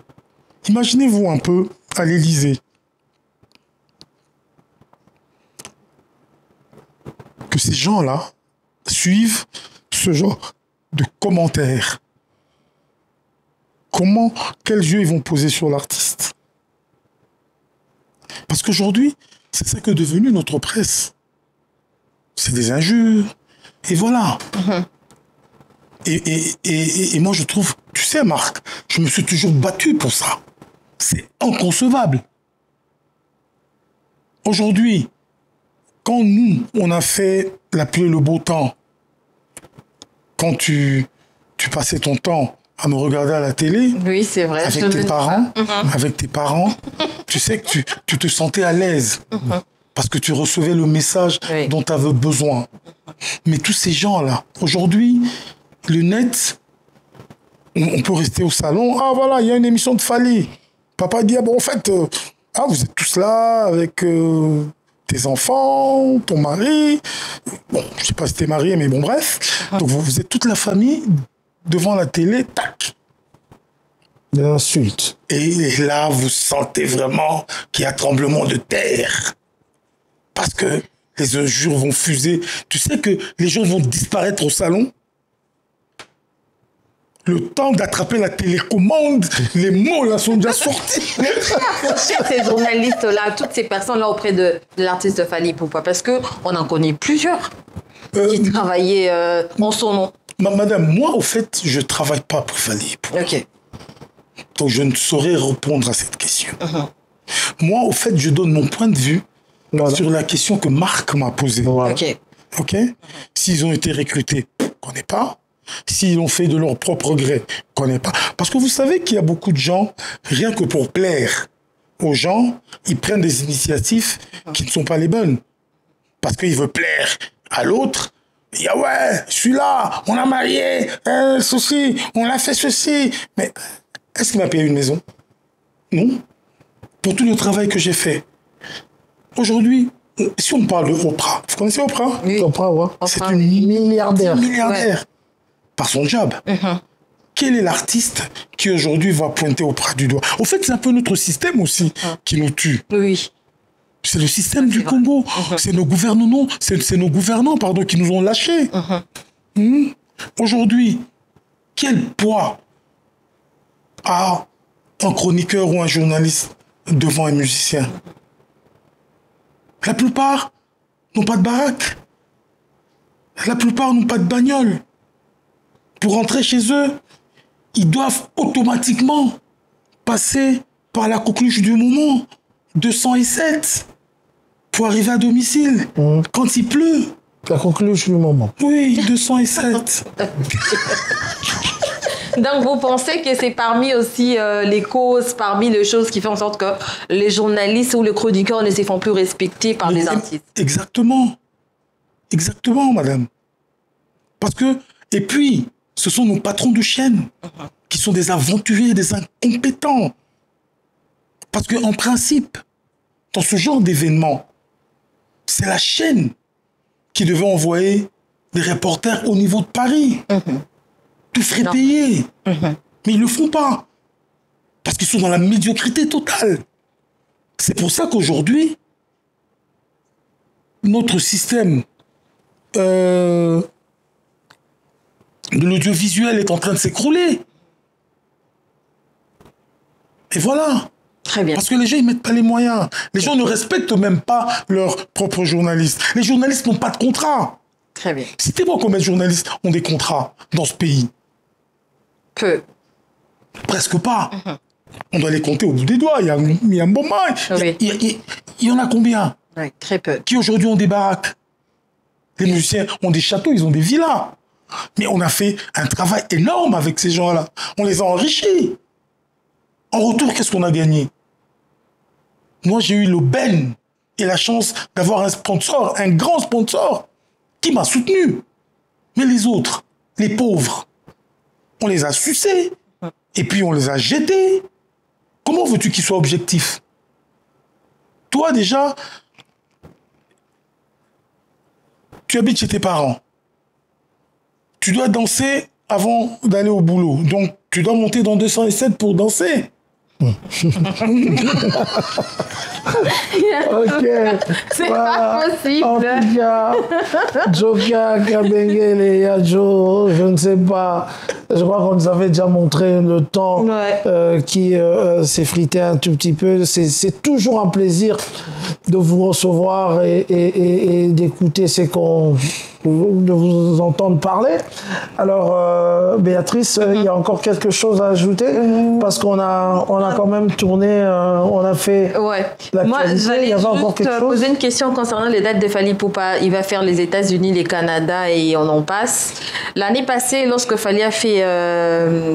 Speaker 1: Imaginez-vous un peu à l'Élysée que ces gens-là suivent ce genre de commentaires. Quels yeux ils vont poser sur l'artiste? Parce qu'aujourd'hui, c'est ça que est devenu notre presse. C'est des injures. Et voilà. Et moi, je trouve, tu sais, Marc, je me suis toujours battu pour ça. C'est inconcevable. Aujourd'hui, quand nous, on a fait la pluie et le beau temps, quand tu passais ton temps à me regarder à la télé,
Speaker 3: oui, c'est vrai,
Speaker 1: avec tes parents, tu sais que tu te sentais à l'aise parce que tu recevais le message dont tu avais besoin. Mais tous ces gens-là, aujourd'hui, le net, on peut rester au salon, ah voilà, il y a une émission de Fally. Papa dit, ah bon, en fait, vous êtes tous là avec tes enfants, ton mari. Bon, je sais pas si t'es marié, mais bon, bref. Donc vous êtes toute la famille devant la télé, tac.
Speaker 2: Des insultes.
Speaker 1: Et là, vous sentez vraiment qu'il y a tremblement de terre. Parce que les injures vont fuser. Tu sais que les gens vont disparaître au salon. Le temps d'attraper la télécommande, les mots là sont déjà sortis.
Speaker 3: Mais qui a approché ces journalistes-là, toutes ces personnes-là auprès de l'artiste Fally Ipupa? Parce qu'on en connaît plusieurs qui travaillaient en son nom.
Speaker 1: Madame, moi, au fait, je ne travaille pas pour Fally Ipupa.
Speaker 3: Ok.
Speaker 1: Donc, je ne saurais répondre à cette question. Moi, au fait, je donne mon point de vue sur la question que Marc m'a posée.
Speaker 2: Voilà.
Speaker 1: Ok. S'ils ont été recrutés, on ne connaît pas. S'ils l'ont fait de leur propre gré, on ne connaît pas. Parce que vous savez qu'il y a beaucoup de gens, rien que pour plaire aux gens, ils prennent des initiatives qui ne sont pas les bonnes. Parce qu'ils veulent plaire à l'autre. Il y a ouais, celui-là, on l'a marié, ceci, on l'a fait ceci. Mais est-ce qu'il m'a payé une maison? Non. Pour tout le travail que j'ai fait. Aujourd'hui, si on parle de Oprah, vous connaissez Oprah?
Speaker 2: Oui. Oprah, ouais.
Speaker 1: C'est une
Speaker 2: milliardaire.
Speaker 1: Ouais. Par son job. Quel est l'artiste qui aujourd'hui va pointer Oprah du doigt? Au fait, c'est un peu notre système aussi qui nous tue.
Speaker 3: Oui.
Speaker 1: C'est le système du Congo. C'est nos gouvernants, pardon, qui nous ont lâchés. Aujourd'hui, quel poids a un chroniqueur ou un journaliste devant un musicien? La plupart n'ont pas de baraque. La plupart n'ont pas de bagnole. Pour rentrer chez eux, ils doivent automatiquement passer par la coqueluche du moment, 207, pour arriver à domicile. Quand il pleut.
Speaker 2: La coqueluche du moment.
Speaker 1: Oui, 207.
Speaker 3: Donc, vous pensez que c'est parmi aussi les causes, parmi les choses qui font en sorte que les journalistes ou les chroniqueurs ne se font plus respecter par les artistes.
Speaker 1: Exactement. Exactement, madame. Parce que, et puis, ce sont nos patrons de chaîne qui sont des aventuriers, des incompétents. Parce qu'en principe, dans ce genre d'événement, c'est la chaîne qui devait envoyer des reporters au niveau de Paris. Tout frais payé. Mais ils ne le font pas. Parce qu'ils sont dans la médiocrité totale. C'est pour ça qu'aujourd'hui, notre système de l'audiovisuel est en train de s'écrouler. Et voilà.
Speaker 3: Très bien.
Speaker 1: Parce que les gens, ils ne mettent pas les moyens. Les gens ne respectent même pas leurs propres journalistes. Les journalistes n'ont pas de contrat.
Speaker 3: Très bien.
Speaker 1: Citez-moi combien de journalistes ont des contrats dans ce pays.
Speaker 3: Peu.
Speaker 1: Presque pas. On doit les compter au bout des doigts. Il y a un bon moment.
Speaker 3: Oui.
Speaker 1: Il y en a combien?
Speaker 3: Oui, très peu.
Speaker 1: Qui aujourd'hui ont des baraques? Les musiciens ont des châteaux, ils ont des villas. Mais on a fait un travail énorme avec ces gens-là. On les a enrichis. En retour, qu'est-ce qu'on a gagné? Moi, j'ai eu l'aubaine et la chance d'avoir un sponsor, un grand sponsor, qui m'a soutenu. Mais les autres, les pauvres, on les a sucés et puis on les a jetés. Comment veux-tu qu'ils soient objectifs? Toi, déjà, tu habites chez tes parents. Tu dois danser avant d'aller au boulot. Donc, tu dois monter dans 207 pour danser.
Speaker 2: Ok.
Speaker 3: C'est pas possible.
Speaker 2: En tout cas, Joka, Kabengele et Yadjo, je ne sais pas. Je crois qu'on nous avait déjà montré le temps qui s'effritait un tout petit peu. C'est toujours un plaisir de vous recevoir et d'écouter ce qu'on... de vous entendre parler. Alors, Béatrice, il y a encore quelque chose à ajouter parce qu'on a quand même tourné, on a fait la
Speaker 3: Moi, j'allais juste poser une question concernant les dates de Fally Ipupa. Il va faire les États-Unis, les Canada et on en passe. L'année passée, lorsque Fally a fait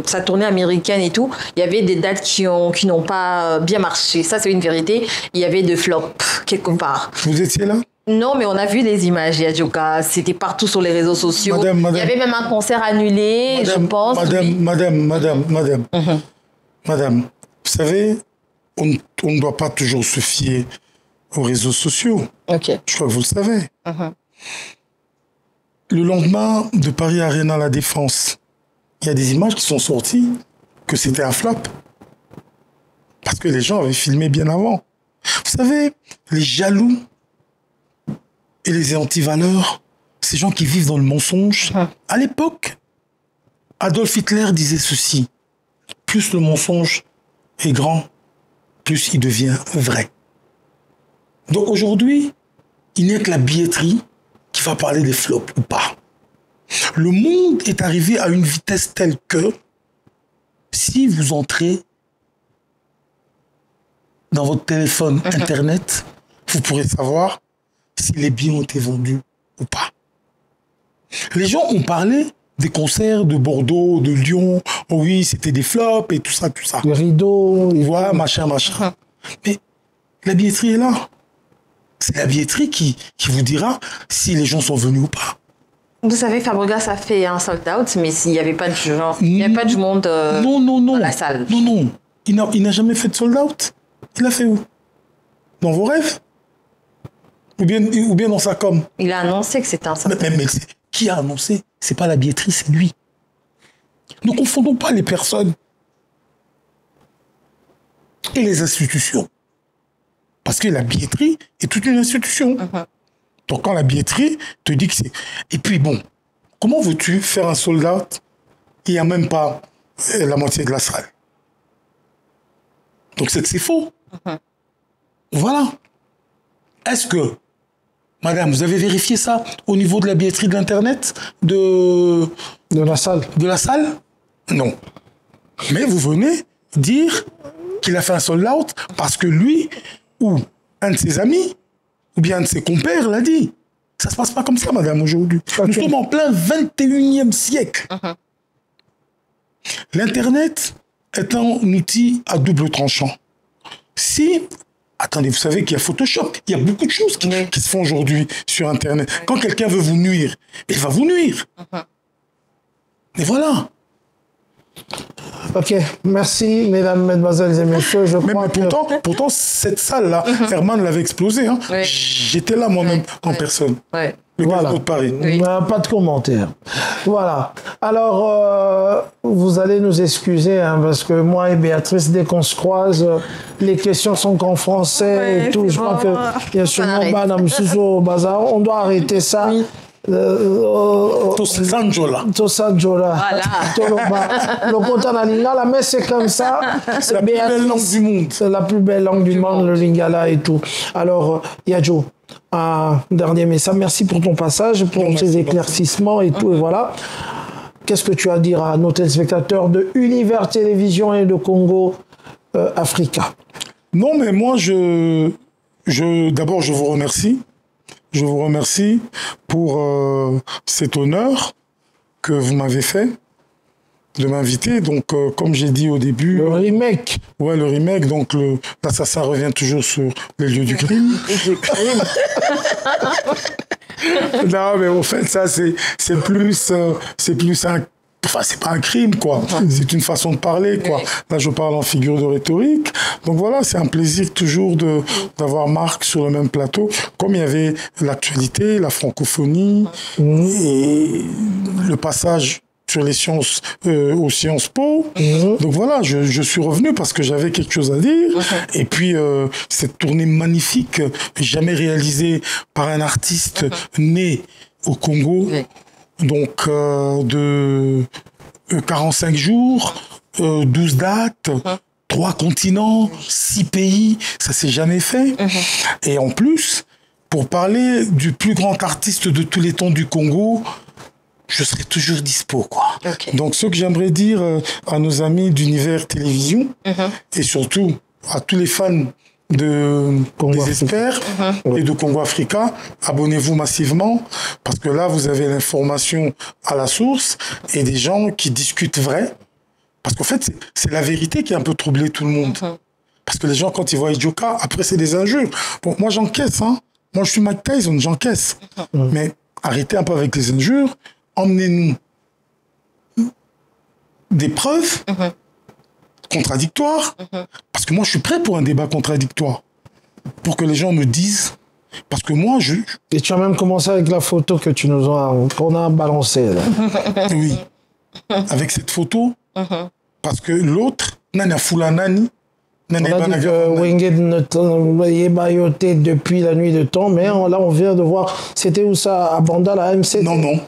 Speaker 3: sa tournée américaine et tout, il y avait des dates qui n'ont pas bien marché. Ça, c'est une vérité. Il y avait des flops quelque part.
Speaker 1: Vous étiez là?
Speaker 3: Non, mais on a vu les images, Yadjoka. C'était partout sur les réseaux sociaux.
Speaker 1: Madame.
Speaker 3: Il y avait même un concert annulé, je pense.
Speaker 1: Madame, vous savez, on ne doit pas toujours se fier aux réseaux sociaux.
Speaker 3: Ok.
Speaker 1: Je crois que vous le savez. Le lendemain de Paris Arena La Défense, il y a des images qui sont sorties que c'était un flop. Parce que les gens avaient filmé bien avant. Vous savez, les jaloux et les antivaleurs, ces gens qui vivent dans le mensonge. À l'époque, Adolf Hitler disait ceci: plus le mensonge est grand, plus il devient vrai. Donc aujourd'hui, il n'y a que la billetterie qui va parler des flops ou pas. Le monde est arrivé à une vitesse telle que si vous entrez dans votre téléphone Internet, vous pourrez savoir si les billets ont été vendus ou pas. Les gens ont parlé des concerts de Bordeaux, de Lyon. Oh oui, c'était des flops et tout ça, tout ça.
Speaker 2: Les rideaux.
Speaker 1: Voilà, machin. Mais la billetterie est là. C'est la billetterie qui vous dira si les gens sont venus ou pas.
Speaker 3: Vous savez, Fabregas a fait un sold out, mais s'il n'y avait pas de genre, il n'y avait pas du monde dans la salle.
Speaker 1: Non. Il n'a jamais fait de sold out. Il l'a fait où? Dans vos rêves? Ou bien dans sa com?
Speaker 3: Il a annoncé que c'était un sold out.
Speaker 1: Mais qui a annoncé? C'est pas la billetterie, c'est lui. Ne confondons pas les personnes et les institutions. Parce que la billetterie est toute une institution. Donc quand la billetterie te dit que c'est... Et puis bon, comment veux-tu faire un sold out? Il n'y a même pas la moitié de la salle. Donc c'est que c'est faux. Voilà. Est-ce que Madame, vous avez vérifié ça au niveau de la billetterie de l'Internet de
Speaker 2: la salle?
Speaker 1: De la salle? Non. Mais vous venez dire qu'il a fait un sold out parce que lui ou un de ses amis ou bien un de ses compères l'a dit. Ça se passe pas comme ça, madame, aujourd'hui. Okay. Nous sommes en plein 21e siècle. L'Internet est un outil à double tranchant. Si... Attendez, vous savez qu'il y a Photoshop, il y a beaucoup de choses qui se font aujourd'hui sur Internet. Quand quelqu'un veut vous nuire, il va vous nuire. Et voilà.
Speaker 2: Ok, merci, mesdames, mesdemoiselles et messieurs.
Speaker 1: Pourtant, cette salle-là, Herman l'avait explosée. Hein. J'étais là moi-même en personne.
Speaker 2: Voilà.
Speaker 1: De Paris.
Speaker 2: Pas de commentaires. Voilà. Alors, vous allez nous excuser, hein, parce que moi et Béatrice, dès qu'on se croise, les questions sont qu'en français et tout. Je crois qu'il y a sûrement Madame Suzo au bazar. On doit arrêter ça.
Speaker 1: Tosanjola.
Speaker 2: Voilà. Le Kota Lingala, mais c'est comme ça.
Speaker 1: C'est la plus belle langue du monde.
Speaker 2: C'est la plus belle langue du monde, le Lingala et tout. Alors, Yadjo, un dernier message. Merci pour ton passage, pour ces éclaircissements et tout. Et voilà. Qu'est-ce que tu as à dire à nos téléspectateurs de Univers Télévision et de Congo Africa?
Speaker 1: Non, mais moi, d'abord, je vous remercie. Je vous remercie pour cet honneur que vous m'avez fait de m'inviter. Donc, comme j'ai dit au début...
Speaker 2: Le remake.
Speaker 1: Ouais, le remake. Donc, l'assassin revient toujours sur les lieux du crime. Non, mais au fait, ça, c'est plus un... Enfin, c'est pas un crime, quoi. C'est une façon de parler, quoi. Là, je parle en figure de rhétorique. Donc voilà, c'est un plaisir toujours d'avoir Marc sur le même plateau. Comme il y avait l'actualité, la francophonie et le passage sur les sciences, aux Sciences Po. Donc voilà, je suis revenu parce que j'avais quelque chose à dire. Et puis, cette tournée magnifique, jamais réalisée par un artiste né au Congo. Donc, de 45 jours, 12 dates, 3 continents, 6 pays, ça s'est jamais fait. Et en plus, pour parler du plus grand artiste de tous les temps du Congo, je serai toujours dispo, quoi. Donc, ce que j'aimerais dire à nos amis d'Univers Télévision, et surtout à tous les fans des experts et de Congo Africa, abonnez-vous massivement parce que là vous avez l'information à la source et des gens qui discutent vrai, parce qu'en fait c'est la vérité qui a un peu troublé tout le monde, parce que les gens quand ils voient Djoka, après c'est des injures. Bon, moi j'encaisse, hein. Moi je suis Mike Tyson, j'encaisse, mais arrêtez un peu avec les injures, emmenez-nous des preuves contradictoire, parce que moi je suis prêt pour un débat contradictoire, pour que les gens me disent, parce que moi
Speaker 2: Et tu as même commencé avec la photo que qu'on a balancée là.
Speaker 1: Oui, avec cette photo, parce que l'autre, Nana Fulanani,
Speaker 2: on a dit que Winged est depuis la nuit de temps, mais là on vient de voir, c'était où ça, à Banda, la MCT?
Speaker 1: Non.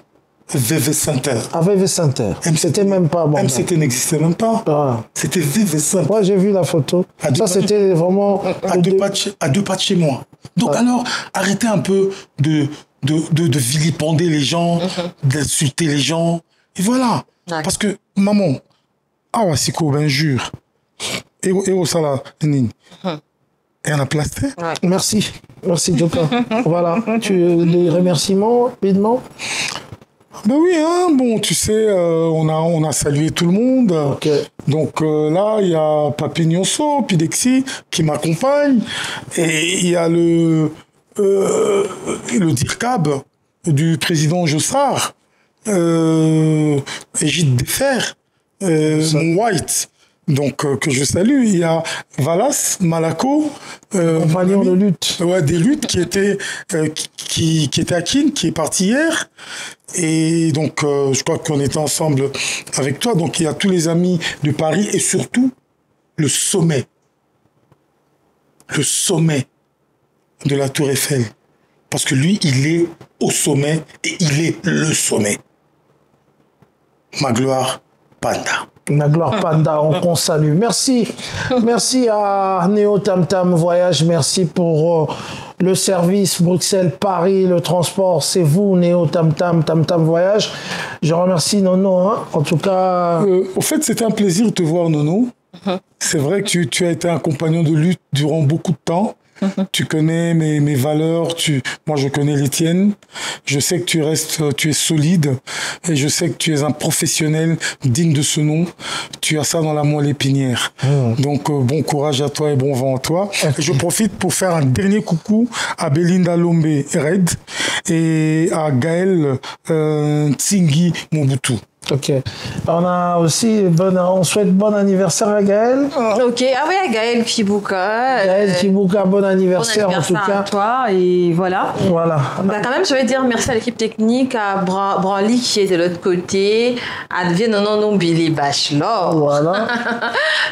Speaker 1: VV Center.
Speaker 2: Ah, VV Center. C'était même pas bon.
Speaker 1: MCT n'existait même pas. C'était VV Center.
Speaker 2: Moi, j'ai vu la photo. Ça, c'était vraiment...
Speaker 1: À deux pas de chez moi. Donc alors, arrêtez un peu de vilipender les gens, d'insulter les gens. Et voilà. Parce que, maman, Siko, ben jure. Et au sala, Nini. Et on a placé.
Speaker 2: Merci. Merci, Djoka. Voilà. Les remerciements, rapidement.
Speaker 1: Ben oui, hein, bon, tu sais, on a salué tout le monde. Donc là, il y a Papi Nyonso, Pidexi, qui m'accompagne. Et il y a le DIRCAB du président Jossard, Égide Defer, mon White, donc que je salue. Il y a Valas Malako,
Speaker 2: compagnon de lutte.
Speaker 1: Ouais, des luttes qui était à Kin, qui est parti hier. Et donc, je crois qu'on était ensemble avec toi. Donc, il y a tous les amis de Paris et surtout le sommet de la Tour Eiffel. Parce que lui, il est au sommet et il est le sommet. Ma gloire, Panda.
Speaker 2: Ma gloire Panda, on salue. Merci à Néo Tam Tam Voyage. Merci pour le service Bruxelles-Paris, le transport, c'est vous, Néo Tam Tam Voyage. Je remercie Nono, hein. En tout cas...
Speaker 1: Au fait, c'était un plaisir de te voir, Nono. C'est vrai que tu as été un compagnon de lutte durant beaucoup de temps. Tu connais mes valeurs, moi je connais les tiennes. Je sais que tu es solide et je sais que tu es un professionnel digne de ce nom. Tu as ça dans la moelle épinière. Donc bon courage à toi et bon vent à toi. Je profite pour faire un dernier coucou à Belinda Lombe Red et à Gaël Tsingi Mobutu.
Speaker 2: Ok. On a aussi on souhaite bon anniversaire à Gaël.
Speaker 3: Ok. Ah oui, à Gaël Kibuka.
Speaker 2: Gaël Kibuka, bon anniversaire en tout cas.
Speaker 3: À toi et voilà.
Speaker 2: Voilà.
Speaker 3: Bah, quand même, je vais dire merci à l'équipe technique, à Branly qui est de l'autre côté, à non Billy Bachelor.
Speaker 2: Voilà.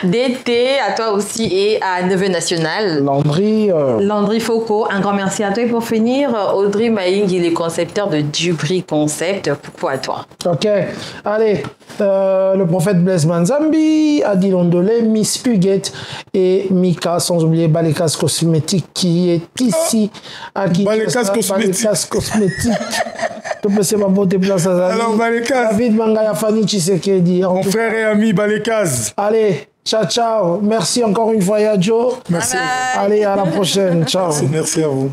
Speaker 3: DT, à toi aussi et à Neveu National.
Speaker 2: Landry
Speaker 3: Foucault, un grand merci à toi. Et pour finir, Audrey Maïng, il est concepteur de Dubry Concept. Coucou à toi.
Speaker 2: Ok. Allez, le prophète Blaise Manzambi, Adil Ondolé, Miss Huguette et Mika, sans oublier Balekas Cosmétique qui est ici.
Speaker 1: Balekas
Speaker 2: Cosmétique. C'est ma beauté place à
Speaker 1: alors, Balekas.
Speaker 2: David Mangaya Fanny Tshisekedi.
Speaker 1: Mon frère et ami Balekas.
Speaker 2: Allez, ciao. Merci encore une fois, Yadjo.
Speaker 1: Merci.
Speaker 2: Allez, à la prochaine. Ciao.
Speaker 1: Merci à vous.